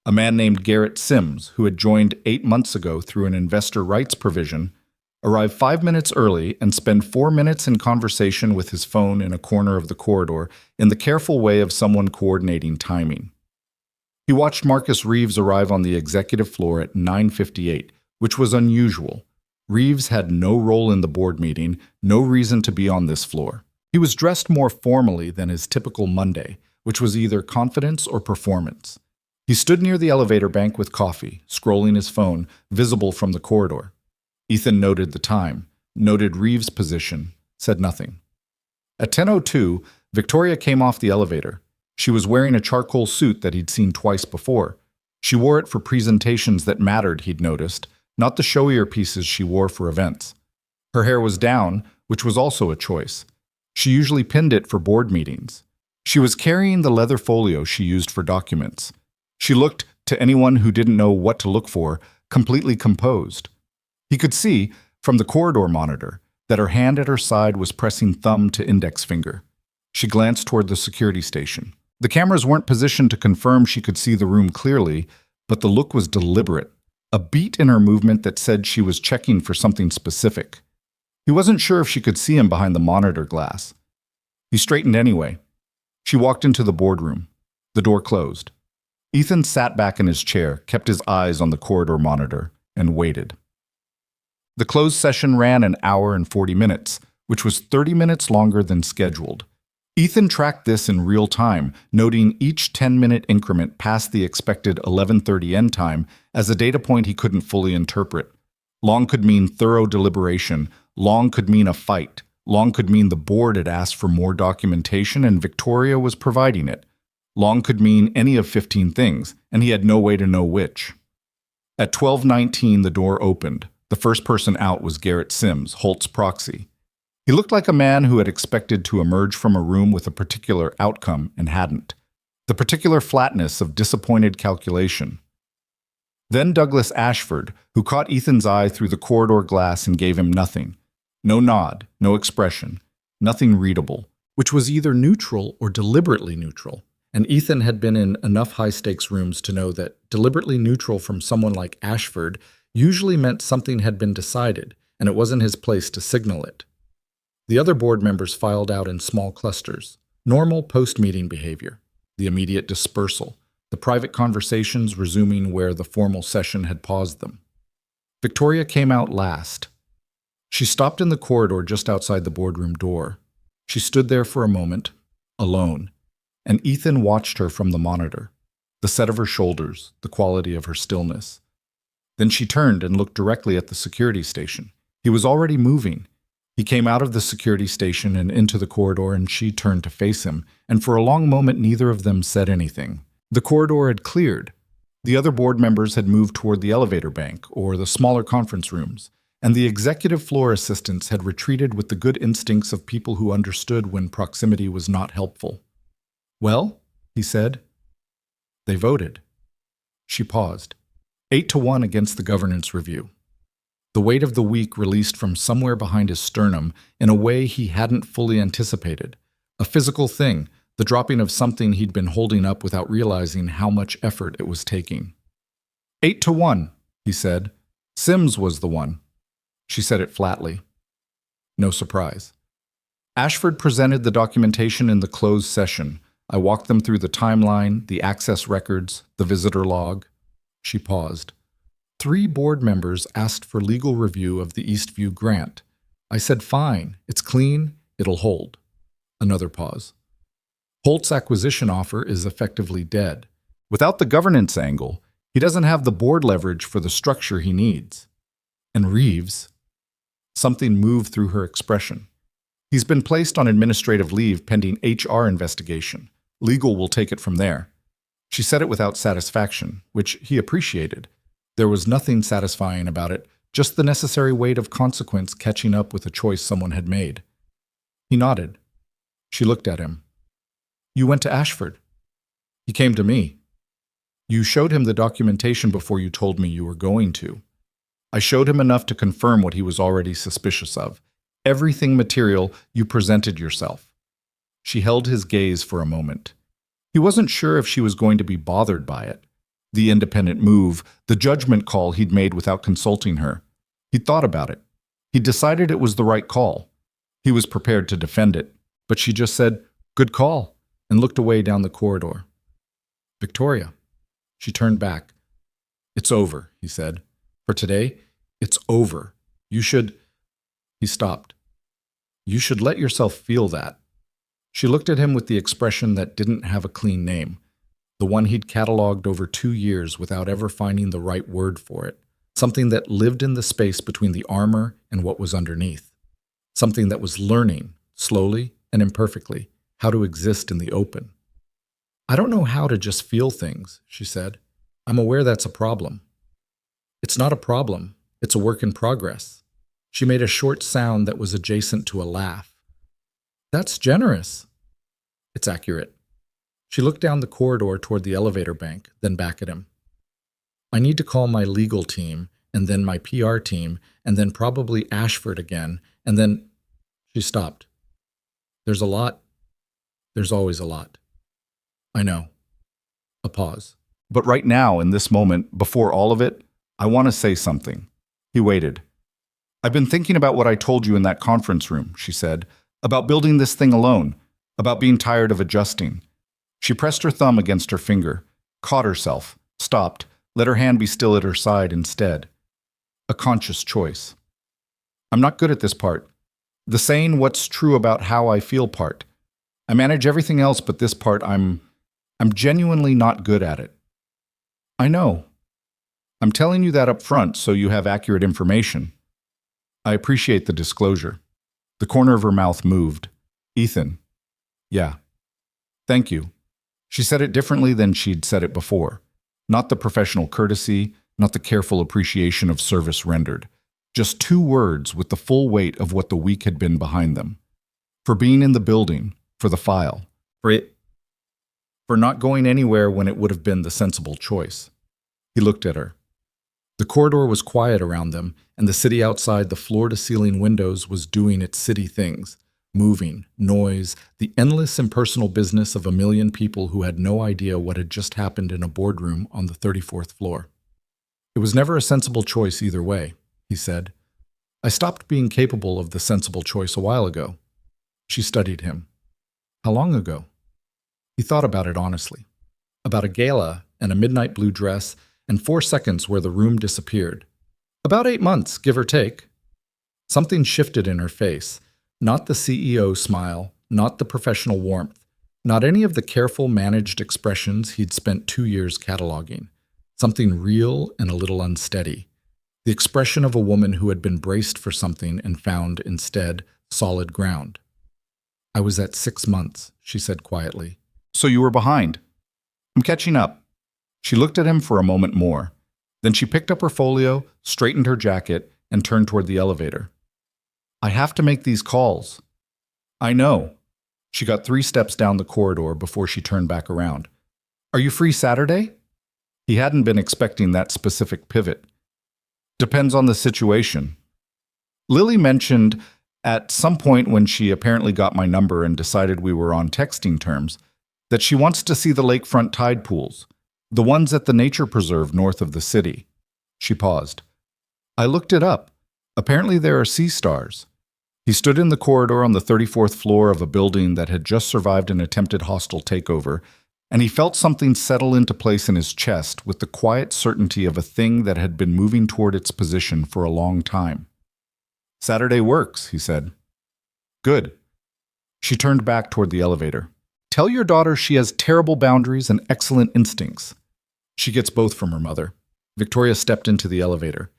a man named Garrett Sims, who had joined 8 months ago through an investor rights provision, arrive 5 minutes early and spend 4 minutes in conversation with his phone in a corner of the corridor in the careful way of someone coordinating timing. He watched Marcus Reeves arrive on the executive floor at 9:58, which was unusual. Reeves had no role in the board meeting, no reason to be on this floor. He was dressed more formally than his typical Monday, which was either confidence or performance. He stood near the elevator bank with coffee, scrolling his phone, visible from the corridor. Ethan noted the time, noted Reeves' position, said nothing. At 10:02, Victoria came off the elevator. She was wearing a charcoal suit that he'd seen twice before. She wore it for presentations that mattered, he'd noticed, not the showier pieces she wore for events. Her hair was down, which was also a choice. She usually pinned it for board meetings. She was carrying the leather folio she used for documents. She looked, to anyone who didn't know what to look for, completely composed. He could see, from the corridor monitor, that her hand at her side was pressing thumb to index finger. She glanced toward the security station. The cameras weren't positioned to confirm she could see the room clearly, but the look was deliberate, a beat in her movement that said she was checking for something specific. He wasn't sure if she could see him behind the monitor glass. He straightened anyway. She walked into the boardroom. The door closed. Ethan sat back in his chair, kept his eyes on the corridor monitor, and waited. The closed session ran an hour and 40 minutes, which was 30 minutes longer than scheduled. Ethan tracked this in real time, noting each 10-minute increment past the expected 11:30 end time as a data point he couldn't fully interpret. Long could mean thorough deliberation, long could mean a fight, long could mean the board had asked for more documentation and Victoria was providing it. Long could mean any of 15 things, and he had no way to know which. At 12:19, the door opened. The first person out was Garrett Sims, Holt's proxy. He looked like a man who had expected to emerge from a room with a particular outcome and hadn't. The particular flatness of disappointed calculation. Then Douglas Ashford, who caught Ethan's eye through the corridor glass and gave him nothing. No nod, no expression, nothing readable, which was either neutral or deliberately neutral. And Ethan had been in enough high-stakes rooms to know that deliberately neutral from someone like Ashford usually meant something had been decided, and it wasn't his place to signal it. The other board members filed out in small clusters. Normal post-meeting behavior. The immediate dispersal. The private conversations resuming where the formal session had paused them. Victoria came out last. She stopped in the corridor just outside the boardroom door. She stood there for a moment, alone, and Ethan watched her from the monitor, the set of her shoulders, the quality of her stillness. Then she turned and looked directly at the security station. He was already moving. He came out of the security station and into the corridor, and she turned to face him, and for a long moment neither of them said anything. The corridor had cleared. The other board members had moved toward the elevator bank or the smaller conference rooms, and the executive floor assistants had retreated with the good instincts of people who understood when proximity was not helpful. "Well," he said. "They voted." She paused. 8-1 against the governance review. The weight of the week released from somewhere behind his sternum in a way he hadn't fully anticipated. A physical thing, the dropping of something he'd been holding up without realizing how much effort it was taking. 8-1, he said. Sims was the one. She said it flatly. No surprise. Ashford presented the documentation in the closed session. I walked them through the timeline, the access records, the visitor log. She paused. 3 board members asked for legal review of the Eastview grant. I said, fine, it's clean, it'll hold. Another pause. Holt's acquisition offer is effectively dead. Without the governance angle, he doesn't have the board leverage for the structure he needs. And Reeves, something moved through her expression. He's been placed on administrative leave pending HR investigation. Legal will take it from there. She said it without satisfaction, which he appreciated. There was nothing satisfying about it, just the necessary weight of consequence catching up with a choice someone had made. He nodded. She looked at him. You went to Ashford. He came to me. You showed him the documentation before you told me you were going to. I showed him enough to confirm what he was already suspicious of. Everything material, you presented yourself. She held his gaze for a moment. He wasn't sure if she was going to be bothered by it. The independent move, the judgment call he'd made without consulting her. He'd thought about it. He decided it was the right call. He was prepared to defend it, but she just said, good call, and looked away down the corridor. Victoria. She turned back. It's over, he said. For today, it's over. You should... He stopped. You should let yourself feel that. She looked at him with the expression that didn't have a clean name, the one he'd cataloged over 2 years without ever finding the right word for it, something that lived in the space between the armor and what was underneath, something that was learning, slowly and imperfectly, how to exist in the open. I don't know how to just feel things, she said. I'm aware that's a problem. It's not a problem. It's a work in progress. She made a short sound that was adjacent to a laugh. That's generous. It's accurate. She looked down the corridor toward the elevator bank, then back at him. I need to call my legal team, and then my PR team, and then probably Ashford again, and then... She stopped. There's a lot. There's always a lot. I know. A pause. But right now, in this moment, before all of it, I want to say something. He waited. I've been thinking about what I told you in that conference room, she said, about building this thing alone, about being tired of adjusting. She pressed her thumb against her finger, caught herself, stopped, let her hand be still at her side instead. A conscious choice. I'm not good at this part. The saying what's true about how I feel part. I manage everything else but this part. I'm genuinely not good at it. I know. I'm telling you that up front so you have accurate information. I appreciate the disclosure. The corner of her mouth moved. Ethan. Yeah. Thank you. She said it differently than she'd said it before. Not the professional courtesy, not the careful appreciation of service rendered. Just 2 words with the full weight of what the week had been behind them. For being in the building, for the file, for not going anywhere when it would have been the sensible choice. He looked at her. The corridor was quiet around them, and the city outside the floor-to-ceiling windows was doing its city things. Moving, noise, the endless impersonal business of a million people who had no idea what had just happened in a boardroom on the 34th floor. It was never a sensible choice either way, he said. I stopped being capable of the sensible choice a while ago. She studied him. How long ago? He thought about it honestly. About a gala and a midnight blue dress and 4 seconds where the room disappeared. About 8 months, give or take. Something shifted in her face. Not the CEO smile, not the professional warmth, not any of the careful, managed expressions he'd spent 2 years cataloging. Something real and a little unsteady. The expression of a woman who had been braced for something and found, instead, solid ground. I was at 6 months, she said quietly. So you were behind. I'm catching up. She looked at him for a moment more. Then she picked up her folio, straightened her jacket, and turned toward the elevator. I have to make these calls. I know. She got 3 steps down the corridor before she turned back around. Are you free Saturday? He hadn't been expecting that specific pivot. Depends on the situation. Lily mentioned at some point when she apparently got my number and decided we were on texting terms that she wants to see the lakefront tide pools, the ones at the nature preserve north of the city. She paused. I looked it up. Apparently there are sea stars. He stood in the corridor on the 34th floor of a building that had just survived an attempted hostile takeover, and he felt something settle into place in his chest with the quiet certainty of a thing that had been moving toward its position for a long time. "Saturday works," he said. "Good." She turned back toward the elevator. "Tell your daughter she has terrible boundaries and excellent instincts. She gets both from her mother." Victoria stepped into the elevator.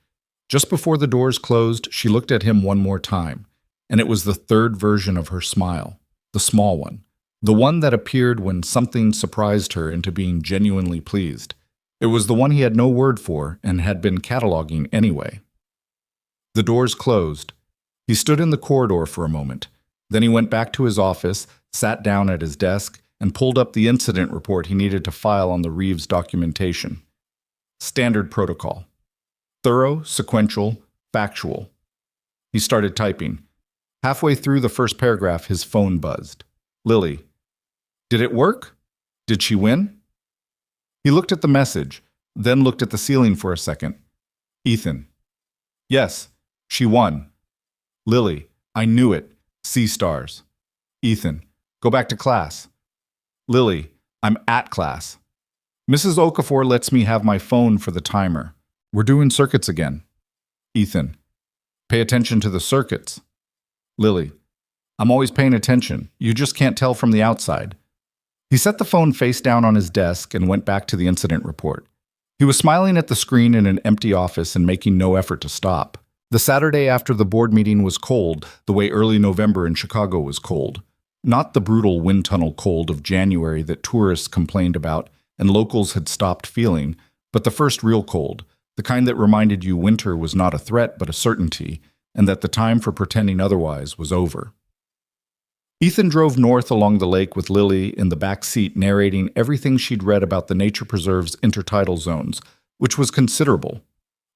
Just before the doors closed, she looked at him one more time, and it was the third version of her smile, the small one, the one that appeared when something surprised her into being genuinely pleased. It was the one he had no word for and had been cataloging anyway. The doors closed. He stood in the corridor for a moment. Then he went back to his office, sat down at his desk, and pulled up the incident report he needed to file on the Reeves documentation. Standard protocol. Thorough, sequential, factual. He started typing. Halfway through the first paragraph, his phone buzzed. Lily. Did it work? Did she win? He looked at the message, then looked at the ceiling for a second. Ethan. Yes, she won. Lily. I knew it. C stars. Ethan. Go back to class. Lily. I'm at class. Mrs. Okafor lets me have my phone for the timer. We're doing circuits again. Ethan. Pay attention to the circuits. Lily. I'm always paying attention. You just can't tell from the outside. He set the phone face down on his desk and went back to the incident report. He was smiling at the screen in an empty office and making no effort to stop. The Saturday after the board meeting was cold, the way early November in Chicago was cold. Not the brutal wind tunnel cold of January that tourists complained about and locals had stopped feeling, but the first real cold, the kind that reminded you winter was not a threat but a certainty, and that the time for pretending otherwise was over. Ethan drove north along the lake with Lily in the back seat narrating everything she'd read about the nature preserve's intertidal zones, which was considerable.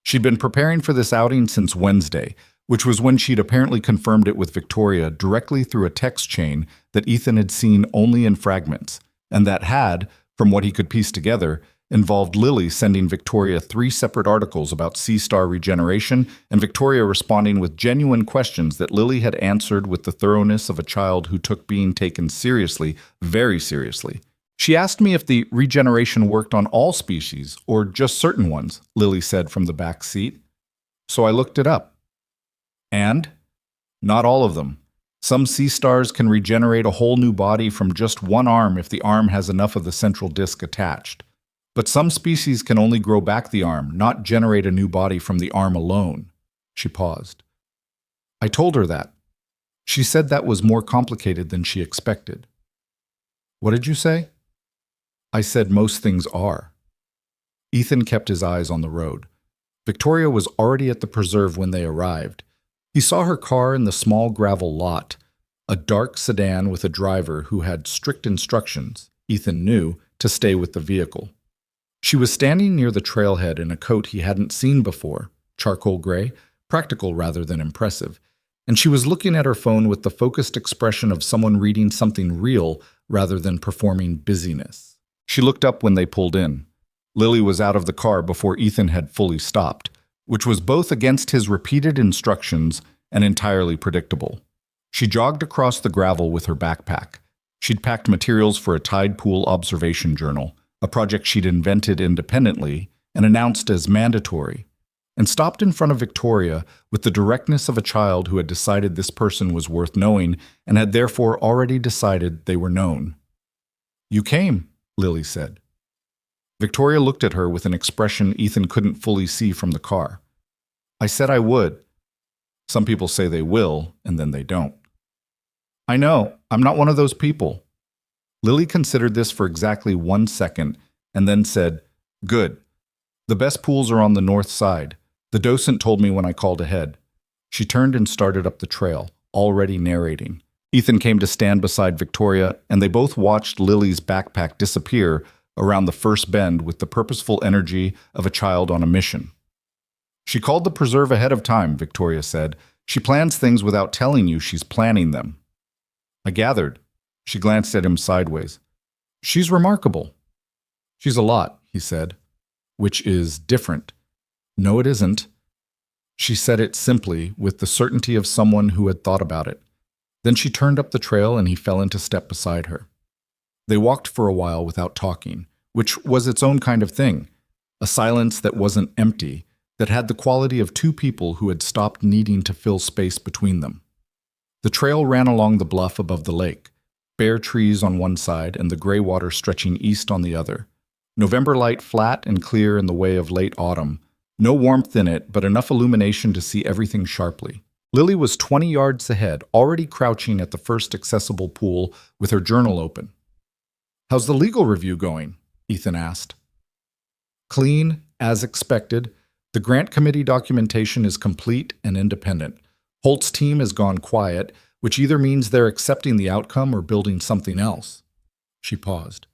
She'd been preparing for this outing since Wednesday, which was when she'd apparently confirmed it with Victoria directly through a text chain that Ethan had seen only in fragments, and that had, from what he could piece together, involved Lily sending Victoria 3 separate articles about C-star regeneration and Victoria responding with genuine questions that Lily had answered with the thoroughness of a child who took being taken seriously, very seriously. She asked me if the regeneration worked on all species or just certain ones, Lily said from the back seat. So I looked it up. And? Not all of them. Some C-stars can regenerate a whole new body from just one arm if the arm has enough of the central disc attached. But some species can only grow back the arm, not generate a new body from the arm alone. She paused. I told her that. She said that was more complicated than she expected. What did you say? I said most things are. Ethan kept his eyes on the road. Victoria was already at the preserve when they arrived. He saw her car in the small gravel lot, a dark sedan with a driver who had strict instructions, Ethan knew, to stay with the vehicle. She was standing near the trailhead in a coat he hadn't seen before, charcoal gray, practical rather than impressive, and she was looking at her phone with the focused expression of someone reading something real rather than performing busyness. She looked up when they pulled in. Lily was out of the car before Ethan had fully stopped, which was both against his repeated instructions and entirely predictable. She jogged across the gravel with her backpack. She'd packed materials for a tide pool observation journal, a project she'd invented independently and announced as mandatory, and stopped in front of Victoria with the directness of a child who had decided this person was worth knowing and had therefore already decided they were known. You came, Lily said. Victoria looked at her with an expression Ethan couldn't fully see from the car. I said I would. Some people say they will, and then they don't. I know, I'm not one of those people. Lily considered this for exactly 1 second and then said, Good. The best pools are on the north side. The docent told me when I called ahead. She turned and started up the trail, already narrating. Ethan came to stand beside Victoria, and they both watched Lily's backpack disappear around the first bend with the purposeful energy of a child on a mission. She called the preserve ahead of time, Victoria said. She plans things without telling you she's planning them. I gathered. She glanced at him sideways. She's remarkable. She's a lot, he said, which is different. No, it isn't. She said it simply, with the certainty of someone who had thought about it. Then she turned up the trail and he fell into step beside her. They walked for a while without talking, which was its own kind of thing, a silence that wasn't empty, that had the quality of two people who had stopped needing to fill space between them. The trail ran along the bluff above the lake, bare trees on one side and the gray water stretching east on the other. November light flat and clear in the way of late autumn, no warmth in it, but enough illumination to see everything sharply. Lily was 20 yards ahead, already crouching at the first accessible pool with her journal open. "How's the legal review going?" Ethan asked. "Clean, as expected. The grant committee documentation is complete and independent. Holt's team has gone quiet, which either means they're accepting the outcome or building something else." She paused.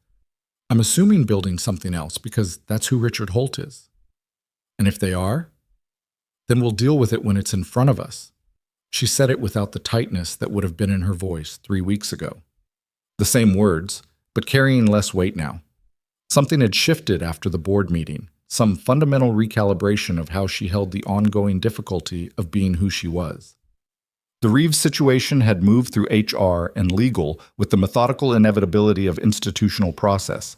"I'm assuming building something else because that's who Richard Holt is. And if they are, then we'll deal with it when it's in front of us." She said it without the tightness that would have been in her voice 3 weeks ago. The same words, but carrying less weight now. Something had shifted after the board meeting, some fundamental recalibration of how she held the ongoing difficulty of being who she was. The Reeves situation had moved through HR and legal with the methodical inevitability of institutional process.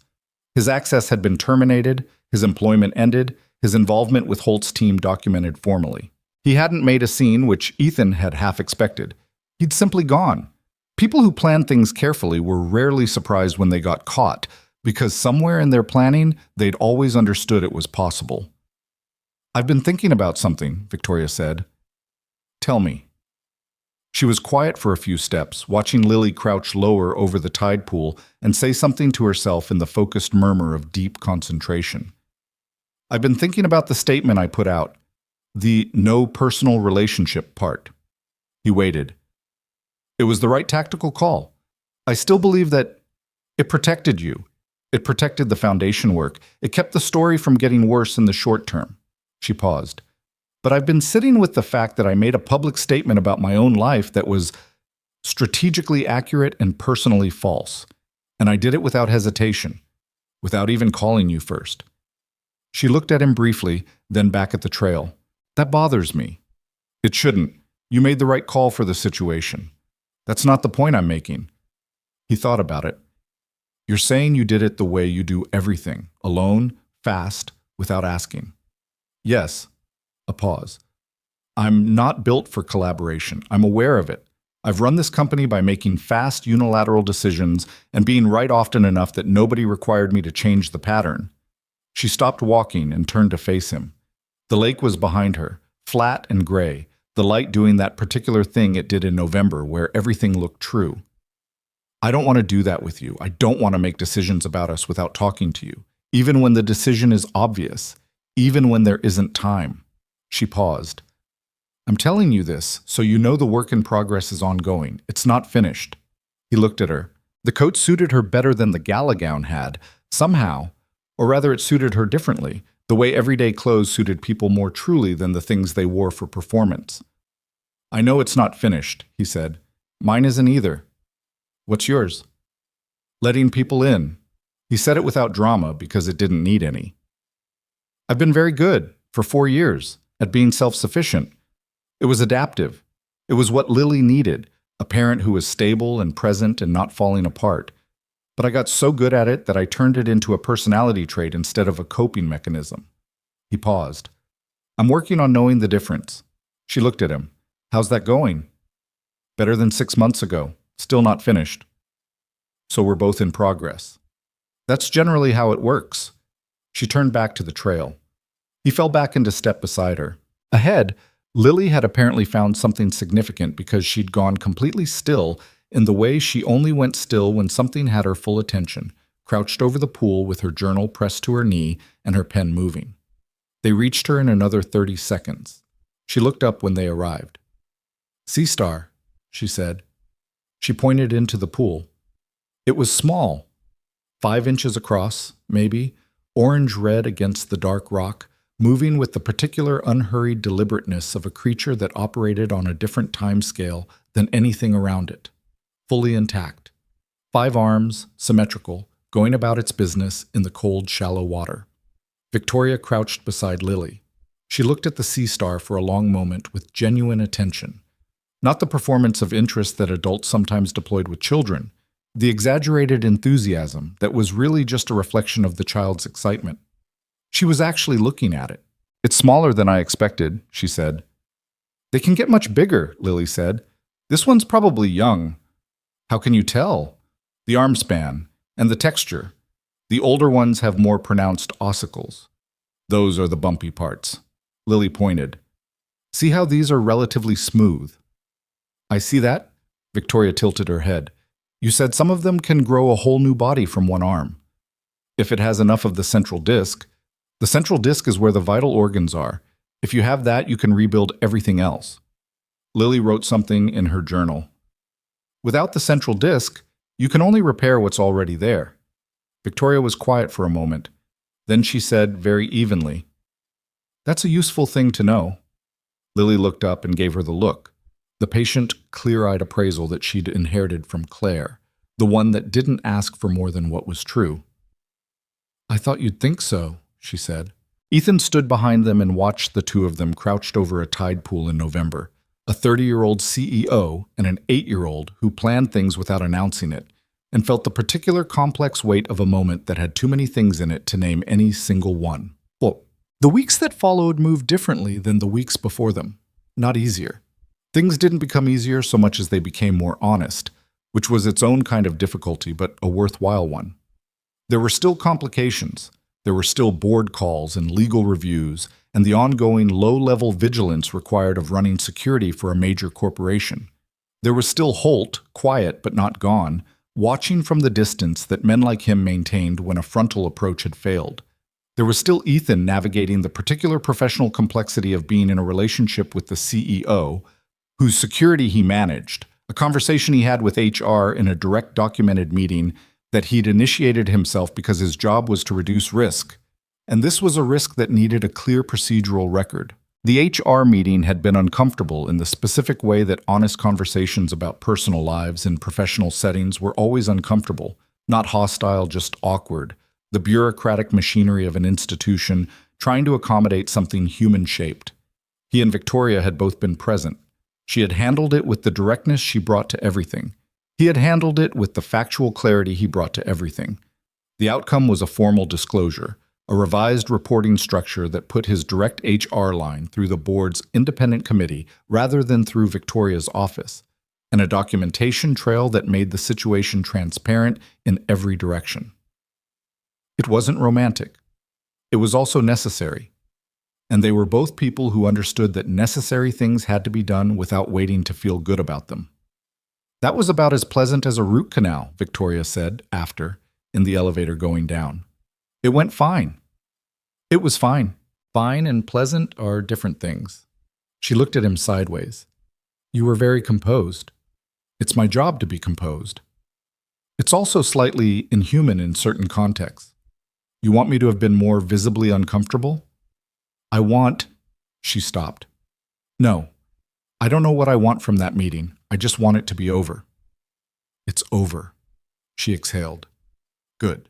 His access had been terminated, his employment ended, his involvement with Holt's team documented formally. He hadn't made a scene, which Ethan had half expected. He'd simply gone. People who planned things carefully were rarely surprised when they got caught, because somewhere in their planning, they'd always understood it was possible. "I've been thinking about something," Victoria said. "Tell me." She was quiet for a few steps, watching Lily crouch lower over the tide pool and say something to herself in the focused murmur of deep concentration. "I've been thinking about the statement I put out. The no personal relationship part." He waited. "It was the right tactical call. I still believe that it protected you. It protected the foundation work. It kept the story from getting worse in the short term." She paused. "But I've been sitting with the fact that I made a public statement about my own life that was strategically accurate and personally false. And I did it without hesitation, without even calling you first." She looked at him briefly, then back at the trail. "That bothers me." "It shouldn't. You made the right call for the situation. That's not the point I'm making." He thought about it. "You're saying you did it the way you do everything, alone, fast, without asking." "Yes." A pause. "I'm not built for collaboration. I'm aware of it. I've run this company by making fast, unilateral decisions and being right often enough that nobody required me to change the pattern." She stopped walking and turned to face him. The lake was behind her, flat and gray, the light doing that particular thing it did in November where everything looked true. "I don't want to do that with you. I don't want to make decisions about us without talking to you, even when the decision is obvious, even when there isn't time." She paused. "I'm telling you this so you know the work in progress is ongoing. It's not finished." He looked at her. The coat suited her better than the gala gown had, somehow, or rather it suited her differently, the way everyday clothes suited people more truly than the things they wore for performance. "I know it's not finished," he said. "Mine isn't either." "What's yours?" "Letting people in." He said it without drama because it didn't need any. "I've been very good, for 4 years, at being self-sufficient. It was adaptive. It was what Lily needed, a parent who was stable and present and not falling apart. But I got so good at it that I turned it into a personality trait instead of a coping mechanism." He paused. "I'm working on knowing the difference." She looked at him. "How's that going?" "Better than 6 months ago. Still not finished." "So we're both in progress." "That's generally how it works." She turned back to the trail. He fell back into step beside her. Ahead, Lily had apparently found something significant because she'd gone completely still in the way she only went still when something had her full attention, crouched over the pool with her journal pressed to her knee and her pen moving. They reached her in another 30 seconds. She looked up when they arrived. "Sea star," she said. She pointed into the pool. It was small, 5 inches across, maybe, orange-red against the dark rock, moving with the particular unhurried deliberateness of a creature that operated on a different time scale than anything around it. Fully intact. 5 arms, symmetrical, going about its business in the cold, shallow water. Victoria crouched beside Lily. She looked at the sea star for a long moment with genuine attention. Not the performance of interest that adults sometimes deployed with children. The exaggerated enthusiasm that was really just a reflection of the child's excitement. She was actually looking at it. "It's smaller than I expected," she said. "They can get much bigger," Lily said. "This one's probably young." "How can you tell?" "The arm span and the texture. The older ones have more pronounced ossicles. Those are the bumpy parts." Lily pointed. "See how these are relatively smooth?" "I see that." Victoria tilted her head. "You said some of them can grow a whole new body from one arm. If it has enough of the central disc. The central disc is where the vital organs are. If you have that, you can rebuild everything else." Lily wrote something in her journal. "Without the central disc, you can only repair what's already there." Victoria was quiet for a moment. Then she said very evenly, "That's a useful thing to know." Lily looked up and gave her the look, the patient, clear-eyed appraisal that she'd inherited from Claire, the one that didn't ask for more than what was true. "I thought you'd think so," she said. Ethan stood behind them and watched the two of them crouched over a tide pool in November, a 30-year-old CEO and an 8-year-old who planned things without announcing it, and felt the particular complex weight of a moment that had too many things in it to name any single one. Well, the weeks that followed moved differently than the weeks before them, not easier. Things didn't become easier so much as they became more honest, which was its own kind of difficulty, but a worthwhile one. There were still complications. There were still board calls and legal reviews, and the ongoing low-level vigilance required of running security for a major corporation. There was still Holt, quiet but not gone, watching from the distance that men like him maintained when a frontal approach had failed. There was still Ethan navigating the particular professional complexity of being in a relationship with the CEO, whose security he managed, a conversation he had with HR in a direct documented meeting that he'd initiated himself because his job was to reduce risk. And this was a risk that needed a clear procedural record. The HR meeting had been uncomfortable in the specific way that honest conversations about personal lives in professional settings were always uncomfortable, not hostile, just awkward, the bureaucratic machinery of an institution trying to accommodate something human-shaped. He and Victoria had both been present. She had handled it with the directness she brought to everything. He had handled it with the factual clarity he brought to everything. The outcome was a formal disclosure, a revised reporting structure that put his direct HR line through the board's independent committee rather than through Victoria's office, and a documentation trail that made the situation transparent in every direction. It wasn't romantic. It was also necessary. And they were both people who understood that necessary things had to be done without waiting to feel good about them. "That was about as pleasant as a root canal," Victoria said after, in the elevator going down. "It went fine." "It was fine." Fine and pleasant are different things. She looked at him sideways. "You were very composed." "It's my job to be composed." "It's also slightly inhuman in certain contexts." "You want me to have been more visibly uncomfortable?" "I want—" She stopped. "No. I don't know what I want from that meeting. I just want it to be over." "It's over," she exhaled. "Good."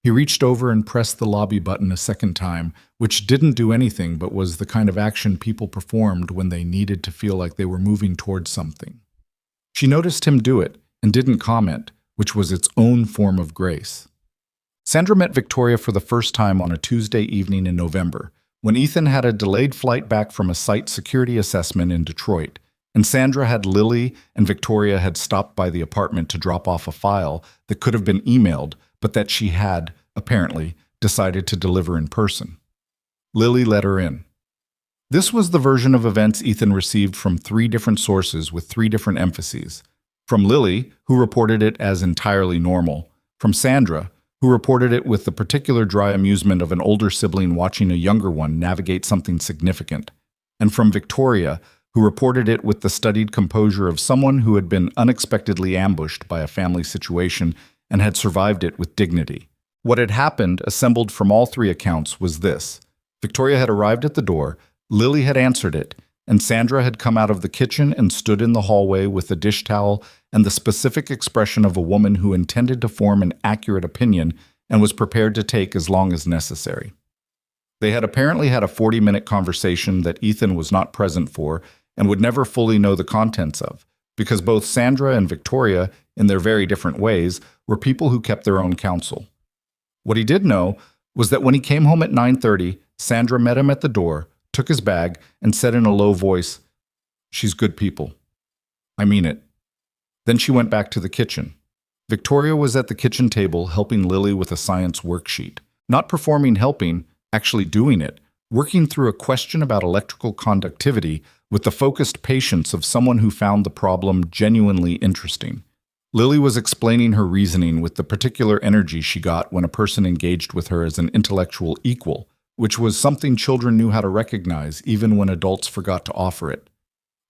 He reached over and pressed the lobby button a second time, which didn't do anything but was the kind of action people performed when they needed to feel like they were moving towards something. She noticed him do it and didn't comment, which was its own form of grace. Sandra met Victoria for the first time on a Tuesday evening in November, when Ethan had a delayed flight back from a site security assessment in Detroit, and Sandra had Lily and Victoria had stopped by the apartment to drop off a file that could have been emailed, but that she had, apparently, decided to deliver in person. Lily let her in. This was the version of events Ethan received from 3 different sources with 3 different emphases. From Lily, who reported it as entirely normal. From Sandra, who reported it with the particular dry amusement of an older sibling watching a younger one navigate something significant. And from Victoria, who reported it with the studied composure of someone who had been unexpectedly ambushed by a family situation and had survived it with dignity. What had happened, assembled from all 3 accounts, was this. Victoria had arrived at the door, Lily had answered it, and Sandra had come out of the kitchen and stood in the hallway with a dish towel and the specific expression of a woman who intended to form an accurate opinion and was prepared to take as long as necessary. They had apparently had a 40-minute conversation that Ethan was not present for and would never fully know the contents of, because both Sandra and Victoria, in their very different ways, were people who kept their own counsel. What he did know was that when he came home at 9:30, Sandra met him at the door, took his bag, and said in a low voice, "She's good people. I mean it." Then she went back to the kitchen. Victoria was at the kitchen table helping Lily with a science worksheet. Not performing helping, actually doing it, working through a question about electrical conductivity with the focused patience of someone who found the problem genuinely interesting. Lily was explaining her reasoning with the particular energy she got when a person engaged with her as an intellectual equal, which was something children knew how to recognize even when adults forgot to offer it.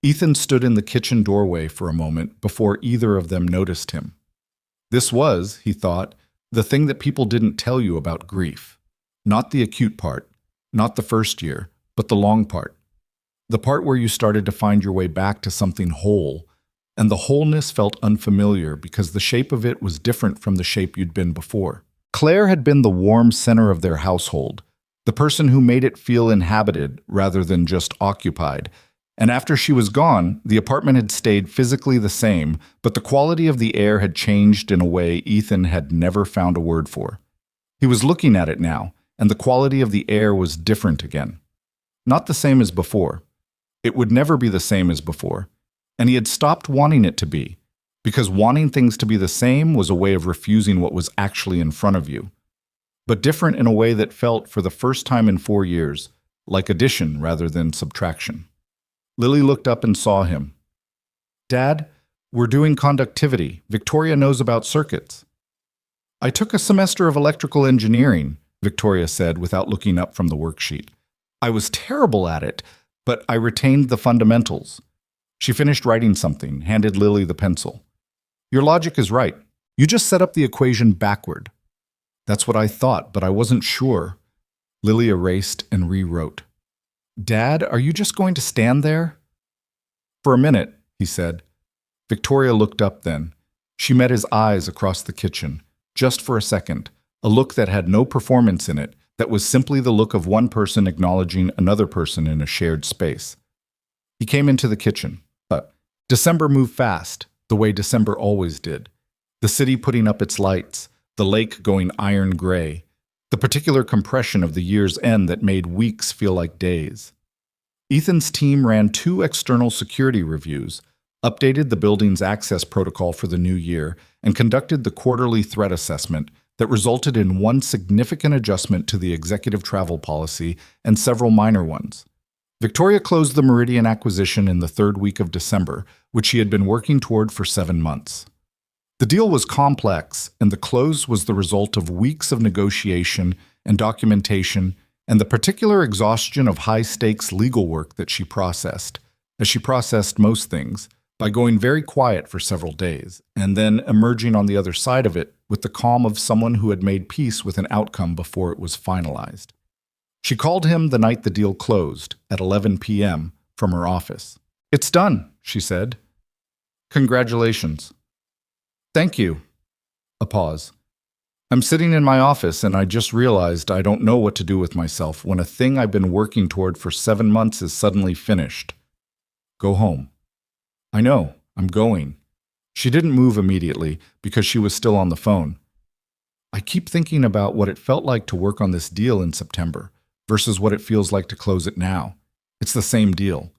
Ethan stood in the kitchen doorway for a moment before either of them noticed him. This was, he thought, the thing that people didn't tell you about grief. Not the acute part, not the first year, but the long part. The part where you started to find your way back to something whole, and the wholeness felt unfamiliar because the shape of it was different from the shape you'd been before. Claire had been the warm center of their household, the person who made it feel inhabited rather than just occupied. And after she was gone, the apartment had stayed physically the same, but the quality of the air had changed in a way Ethan had never found a word for. He was looking at it now, and the quality of the air was different again. Not the same as before. It would never be the same as before. And he had stopped wanting it to be, because wanting things to be the same was a way of refusing what was actually in front of you. But different in a way that felt, for the first time in 4 years, like addition rather than subtraction. Lily looked up and saw him. "Dad, we're doing conductivity. Victoria knows about circuits." "I took a semester of electrical engineering," Victoria said without looking up from the worksheet. "I was terrible at it, but I retained the fundamentals." She finished writing something, handed Lily the pencil. "Your logic is right. You just set up the equation backward." "That's what I thought, but I wasn't sure." Lily erased and rewrote. "Dad, are you just going to stand there?" "For a minute," he said. Victoria looked up then. She met his eyes across the kitchen, just for a second, a look that had no performance in it, that was simply the look of one person acknowledging another person in a shared space. He came into the kitchen. December moved fast, the way December always did. The city putting up its lights, the lake going iron gray, the particular compression of the year's end that made weeks feel like days. Ethan's team ran 2 external security reviews, updated the building's access protocol for the new year, and conducted the quarterly threat assessment that resulted in 1 significant adjustment to the executive travel policy and several minor ones. Victoria closed the Meridian acquisition in the 3rd week of December, which she had been working toward for 7 months. The deal was complex, and the close was the result of weeks of negotiation and documentation and the particular exhaustion of high-stakes legal work that she processed, as she processed most things, by going very quiet for several days, and then emerging on the other side of it with the calm of someone who had made peace with an outcome before it was finalized. She called him the night the deal closed, at 11 p.m., from her office. "It's done," she said. "Congratulations." "Thank you." A pause. "I'm sitting in my office and I just realized I don't know what to do with myself when a thing I've been working toward for 7 months is suddenly finished." "Go home." "I know, I'm going." She didn't move immediately because she was still on the phone. "I keep thinking about what it felt like to work on this deal in September versus what it feels like to close it now. It's the same deal.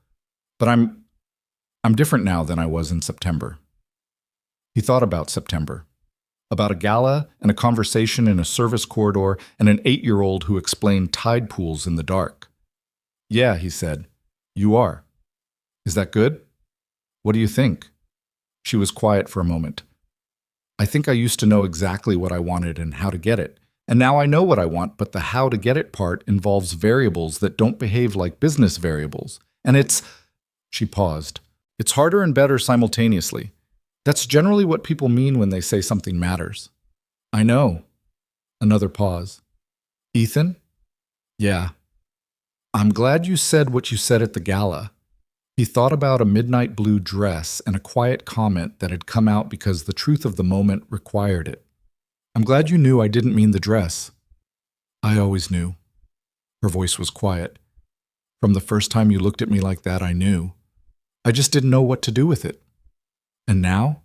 But I'm different now than I was in September." He thought about September. About a gala and a conversation in a service corridor and an 8-year-old who explained tide pools in the dark. "Yeah," he said. "You are. Is that good? What do you think?" She was quiet for a moment. "I think I used to know exactly what I wanted and how to get it. And now I know what I want, but the how to get it part involves variables that don't behave like business variables. And it's..." She paused. "It's harder and better simultaneously. That's generally what people mean when they say something matters." "I know." Another pause. "Ethan?" "Yeah." "I'm glad you said what you said at the gala." He thought about a midnight blue dress and a quiet comment that had come out because the truth of the moment required it. "I'm glad you knew I didn't mean the dress." "I always knew." Her voice was quiet. "From the first time you looked at me like that, I knew. I just didn't know what to do with it." And now?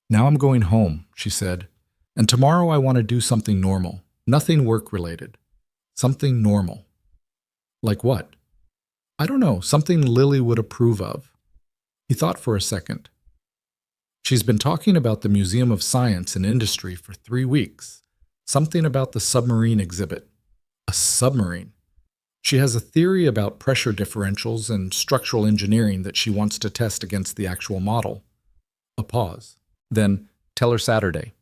Now I'm going home, she said. And tomorrow I want to do something normal. Nothing work-related. Something normal. Like what? I don't know, something Lily would approve of. He thought for a second. She's been talking about the Museum of Science and Industry for 3 weeks. Something about the submarine exhibit. A submarine. She has a theory about pressure differentials and structural engineering that she wants to test against the actual model. A pause. Then, tell her Saturday.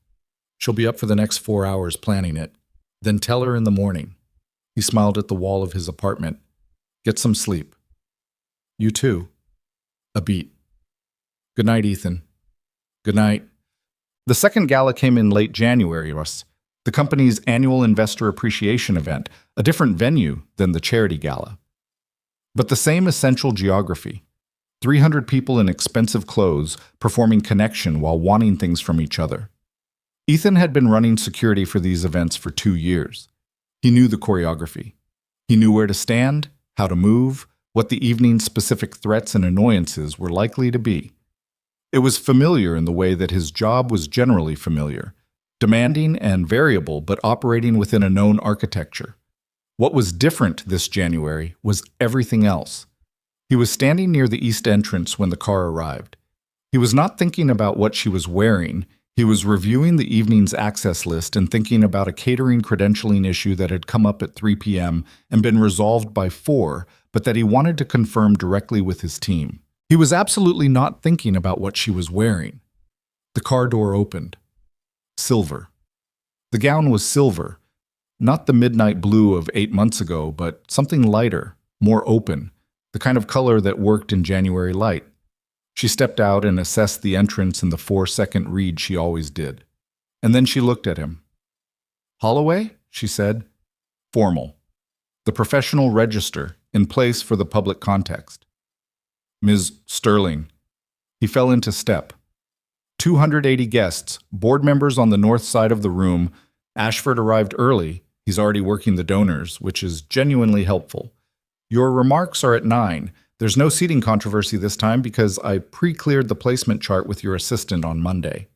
She'll be up for the next 4 hours planning it. Then tell her in the morning. He smiled at the wall of his apartment. Get some sleep. You too. A beat. Good night, Ethan. Good night. The second gala came in late January, Russ. The company's annual investor appreciation event, a different venue than the charity gala. But the same essential geography. 300 people in expensive clothes performing connection while wanting things from each other. Ethan had been running security for these events for 2 years. He knew the choreography. He knew where to stand, how to move, what the evening's specific threats and annoyances were likely to be. It was familiar in the way that his job was generally familiar, demanding and variable but operating within a known architecture. What was different this January was everything else. He was standing near the east entrance when the car arrived. He was not thinking about what she was wearing. He was reviewing the evening's access list and thinking about a catering credentialing issue that had come up at 3 p.m. and been resolved by 4, but that he wanted to confirm directly with his team. He was absolutely not thinking about what she was wearing. The car door opened. Silver. The gown was silver, not the midnight blue of 8 months ago, but something lighter, more open, the kind of color that worked in January light. She stepped out and assessed the entrance in the 4-second read she always did. And then she looked at him. Holloway? She said. Formal. The professional register, in place for the public context. Ms. Sterling. He fell into step. 280 guests, board members on the north side of the room. Ashford arrived early. He's already working the donors, which is genuinely helpful. Your remarks are at 9. There's no seating controversy this time because I pre-cleared the placement chart with your assistant on Monday.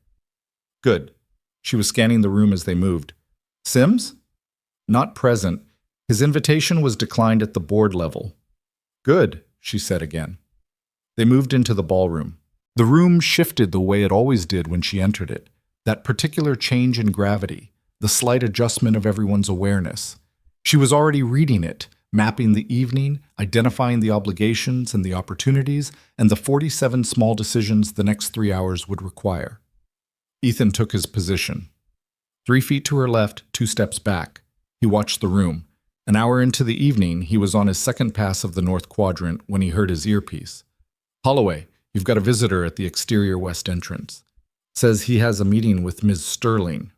Good. She was scanning the room as they moved. Sims? Not present. His invitation was declined at the board level. Good, she said again. They moved into the ballroom. The room shifted the way it always did when she entered it. That particular change in gravity, the slight adjustment of everyone's awareness. She was already reading it, mapping the evening, identifying the obligations and the opportunities, and the 47 small decisions the next 3 hours would require. Ethan took his position. 3 feet to her left, 2 steps back. He watched the room. An hour into the evening, he was on his second pass of the north quadrant when he heard his earpiece. Holloway, you've got a visitor at the exterior west entrance. Says he has a meeting with Ms. Sterling.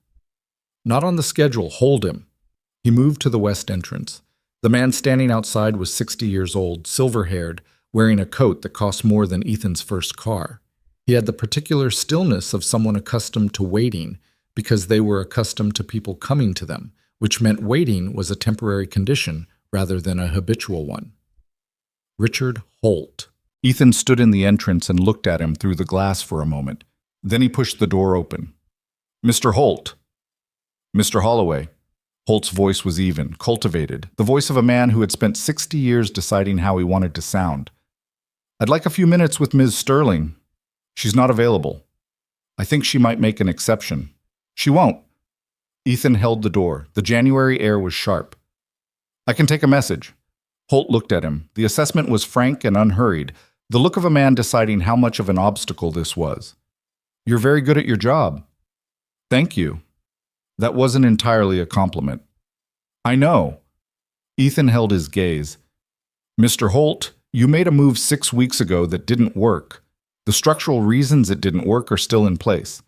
Not on the schedule, hold him. He moved to the west entrance. The man standing outside was 60 years old, silver-haired, wearing a coat that cost more than Ethan's first car. He had the particular stillness of someone accustomed to waiting because they were accustomed to people coming to them, which meant waiting was a temporary condition rather than a habitual one. Richard Holt. Ethan stood in the entrance and looked at him through the glass for a moment. Then he pushed the door open. Mr. Holt. Mr. Holloway. Holt's voice was even, cultivated, the voice of a man who had spent 60 years deciding how he wanted to sound. I'd like a few minutes with Ms. Sterling. She's not available. I think she might make an exception. She won't. Ethan held the door. The January air was sharp. I can take a message. Holt looked at him. The assessment was frank and unhurried, the look of a man deciding how much of an obstacle this was. You're very good at your job. Thank you. That wasn't entirely a compliment. I know. Ethan held his gaze. Mr. Holt, you made a move 6 weeks ago that didn't work. The structural reasons it didn't work are still in place.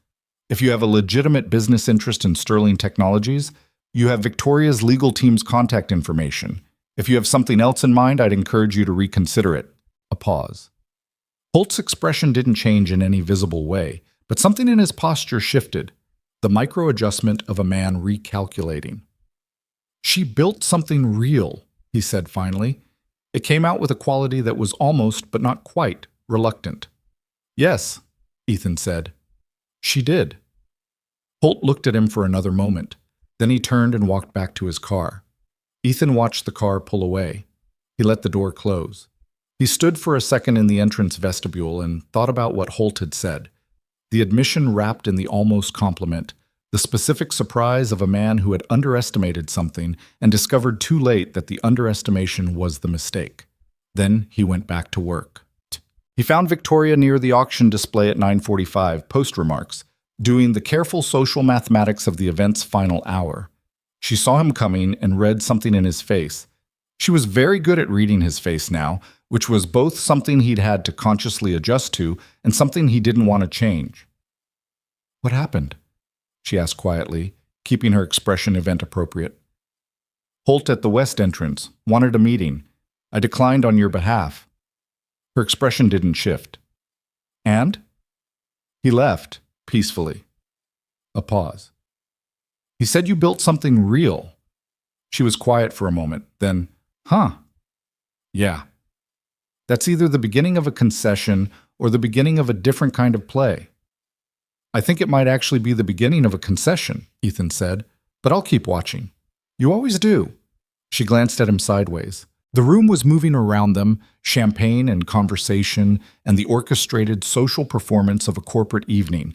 If you have a legitimate business interest in Sterling Technologies, you have Victoria's legal team's contact information. If you have something else in mind, I'd encourage you to reconsider it. A pause. Holt's expression didn't change in any visible way, but something in his posture shifted. The micro-adjustment of a man recalculating. She built something real, he said finally. It came out with a quality that was almost, but not quite, reluctant. Yes, Ethan said. She did. Holt looked at him for another moment. Then he turned and walked back to his car. Ethan watched the car pull away. He let the door close. He stood for a second in the entrance vestibule and thought about what Holt had said. The admission wrapped in the almost compliment, the specific surprise of a man who had underestimated something and discovered too late that the underestimation was the mistake. Then he went back to work. He found Victoria near the auction display at 9:45, post remarks, doing the careful social mathematics of the event's final hour. She saw him coming and read something in his face. She was very good at reading his face now, which was both something he'd had to consciously adjust to and something he didn't want to change. "What happened?" she asked quietly, keeping her expression event-appropriate. "Holt at the west entrance wanted a meeting. I declined on your behalf." Her expression didn't shift. "And?" "He left, peacefully." A pause. "He said you built something real." She was quiet for a moment, then, "Huh. Yeah. That's either the beginning of a concession or the beginning of a different kind of play." "I think it might actually be the beginning of a concession," Ethan said, "but I'll keep watching." "You always do." She glanced at him sideways. The room was moving around them, champagne and conversation and the orchestrated social performance of a corporate evening.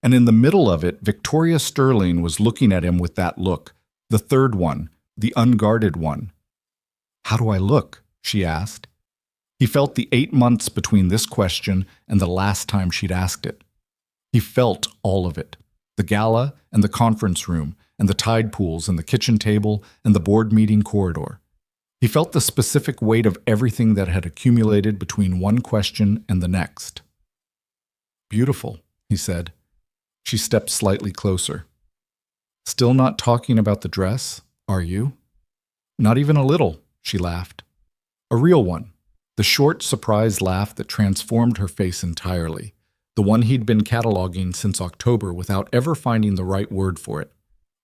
And in the middle of it, Victoria Sterling was looking at him with that look, the third one, the unguarded one. "How do I look?" she asked. He felt the 8 months between this question and the last time she'd asked it. He felt all of it, the gala and the conference room and the tide pools and the kitchen table and the board meeting corridor. He felt the specific weight of everything that had accumulated between one question and the next. "Beautiful," he said. She stepped slightly closer. "Still not talking about the dress, are you?" "Not even a little," she laughed. A real one. The short, surprised laugh that transformed her face entirely. The one he'd been cataloging since October without ever finding the right word for it.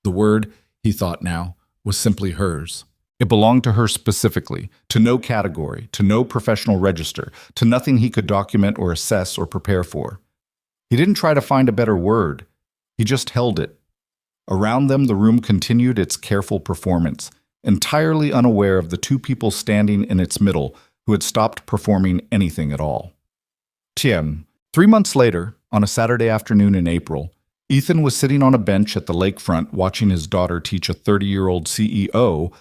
The word, he thought now, was simply hers. It belonged to her specifically, to no category, to no professional register, to nothing he could document or assess or prepare for. He didn't try to find a better word. He just held it. Around them, the room continued its careful performance, entirely unaware of the two people standing in its middle who had stopped performing anything at all. Tien. 3 months later, on a Saturday afternoon in April, Ethan was sitting on a bench at the lakefront watching his daughter teach a 30-year-old CEO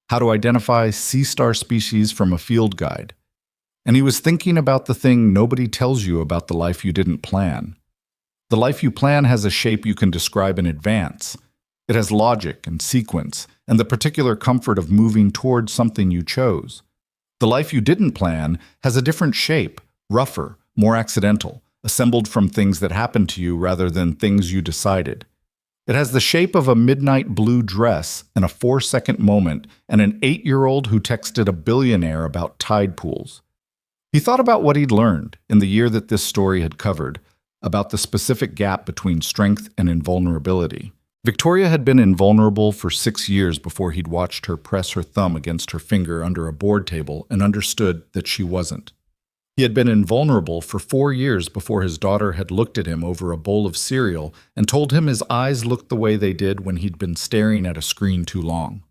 how to identify sea star species from a field guide. And he was thinking about the thing nobody tells you about the life you didn't plan. The life you plan has a shape you can describe in advance. It has logic and sequence, and the particular comfort of moving towards something you chose. The life you didn't plan has a different shape, rougher, more accidental, assembled from things that happened to you rather than things you decided. It has the shape of a midnight blue dress and a 4-second moment and an 8-year-old who texted a billionaire about tide pools. He thought about what he'd learned in the year that this story had covered, about the specific gap between strength and invulnerability. Victoria had been invulnerable for 6 years before he'd watched her press her thumb against her finger under a board table and understood that she wasn't. He had been invulnerable for 4 years before his daughter had looked at him over a bowl of cereal and told him his eyes looked the way they did when he'd been staring at a screen too long.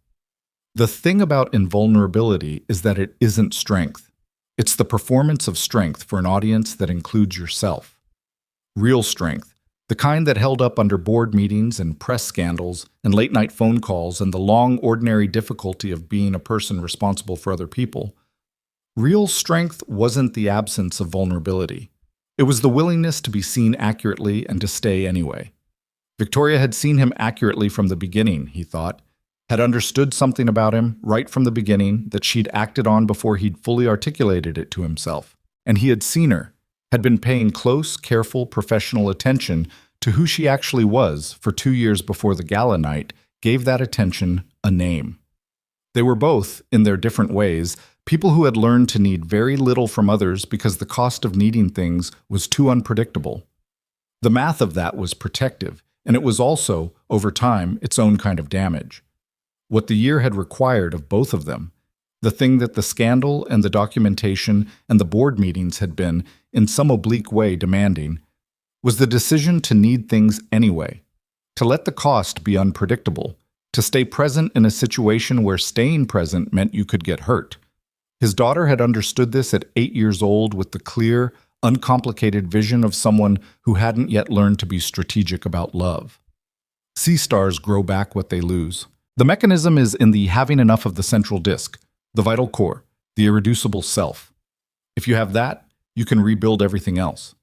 The thing about invulnerability is that it isn't strength. It's the performance of strength for an audience that includes yourself. Real strength, the kind that held up under board meetings and press scandals and late-night phone calls and the long, ordinary difficulty of being a person responsible for other people. Real strength wasn't the absence of vulnerability. It was the willingness to be seen accurately and to stay anyway. Victoria had seen him accurately from the beginning, he thought, had understood something about him right from the beginning that she'd acted on before he'd fully articulated it to himself. And he had seen her, had been paying close, careful, professional attention to who she actually was for 2 years before the gala night gave that attention a name. They were both, in their different ways, people who had learned to need very little from others because the cost of needing things was too unpredictable. The math of that was protective, and it was also, over time, its own kind of damage. What the year had required of both of them, the thing that the scandal and the documentation and the board meetings had been, in some oblique way, demanding, was the decision to need things anyway, to let the cost be unpredictable, to stay present in a situation where staying present meant you could get hurt. His daughter had understood this at 8 years old with the clear, uncomplicated vision of someone who hadn't yet learned to be strategic about love. Sea stars grow back what they lose. The mechanism is in the having enough of the central disk, the vital core, the irreducible self. If you have that, you can rebuild everything else.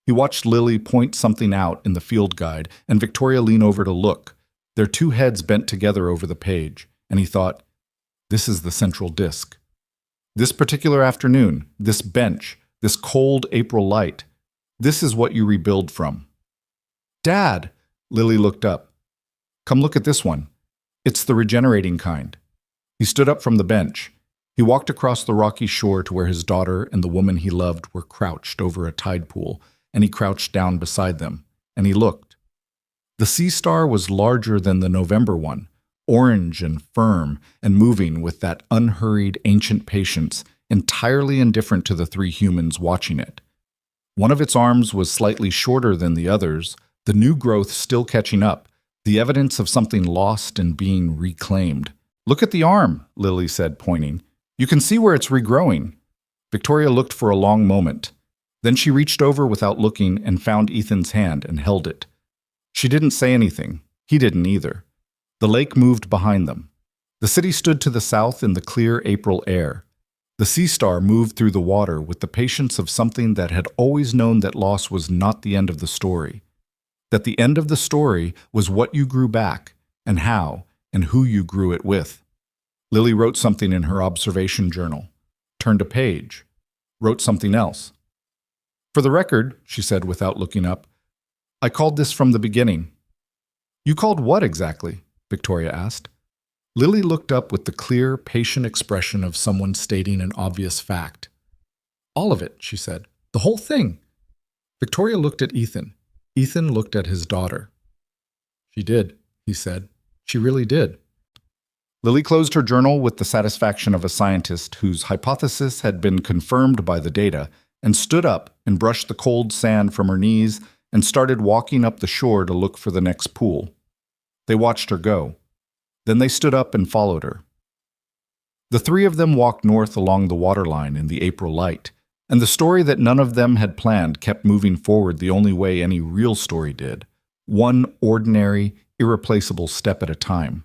He watched Lily point something out in the field guide, and Victoria lean over to look, their two heads bent together over the page, and he thought, this is the central disk. This particular afternoon, this bench, this cold April light, this is what you rebuild from. Dad! Lily looked up. Come look at this one. It's the regenerating kind. He stood up from the bench. He walked across the rocky shore to where his daughter and the woman he loved were crouched over a tide pool, and he crouched down beside them, and he looked. The sea star was larger than the November one, orange and firm and moving with that unhurried ancient patience, entirely indifferent to the three humans watching it. One of its arms was slightly shorter than the others, the new growth still catching up, the evidence of something lost and being reclaimed. Look at the arm, Lily said, pointing. You can see where it's regrowing. Victoria looked for a long moment. Then she reached over without looking and found Ethan's hand and held it. She didn't say anything. He didn't either. The lake moved behind them. The city stood to the south in the clear April air. The sea star moved through the water with the patience of something that had always known that loss was not the end of the story. That the end of the story was what you grew back, and how, and who you grew it with. Lily wrote something in her observation journal, turned a page, wrote something else. For the record, she said without looking up, I called this from the beginning. You called what exactly? Victoria asked. Lily looked up with the clear, patient expression of someone stating an obvious fact. All of it, she said. The whole thing. Victoria looked at Ethan. Ethan looked at his daughter. She did, he said. She really did. Lily closed her journal with the satisfaction of a scientist whose hypothesis had been confirmed by the data, and stood up and brushed the cold sand from her knees and started walking up the shore to look for the next pool. They watched her go. Then they stood up and followed her. The three of them walked north along the waterline in the April light, and the story that none of them had planned kept moving forward the only way any real story did, one ordinary, irreplaceable step at a time.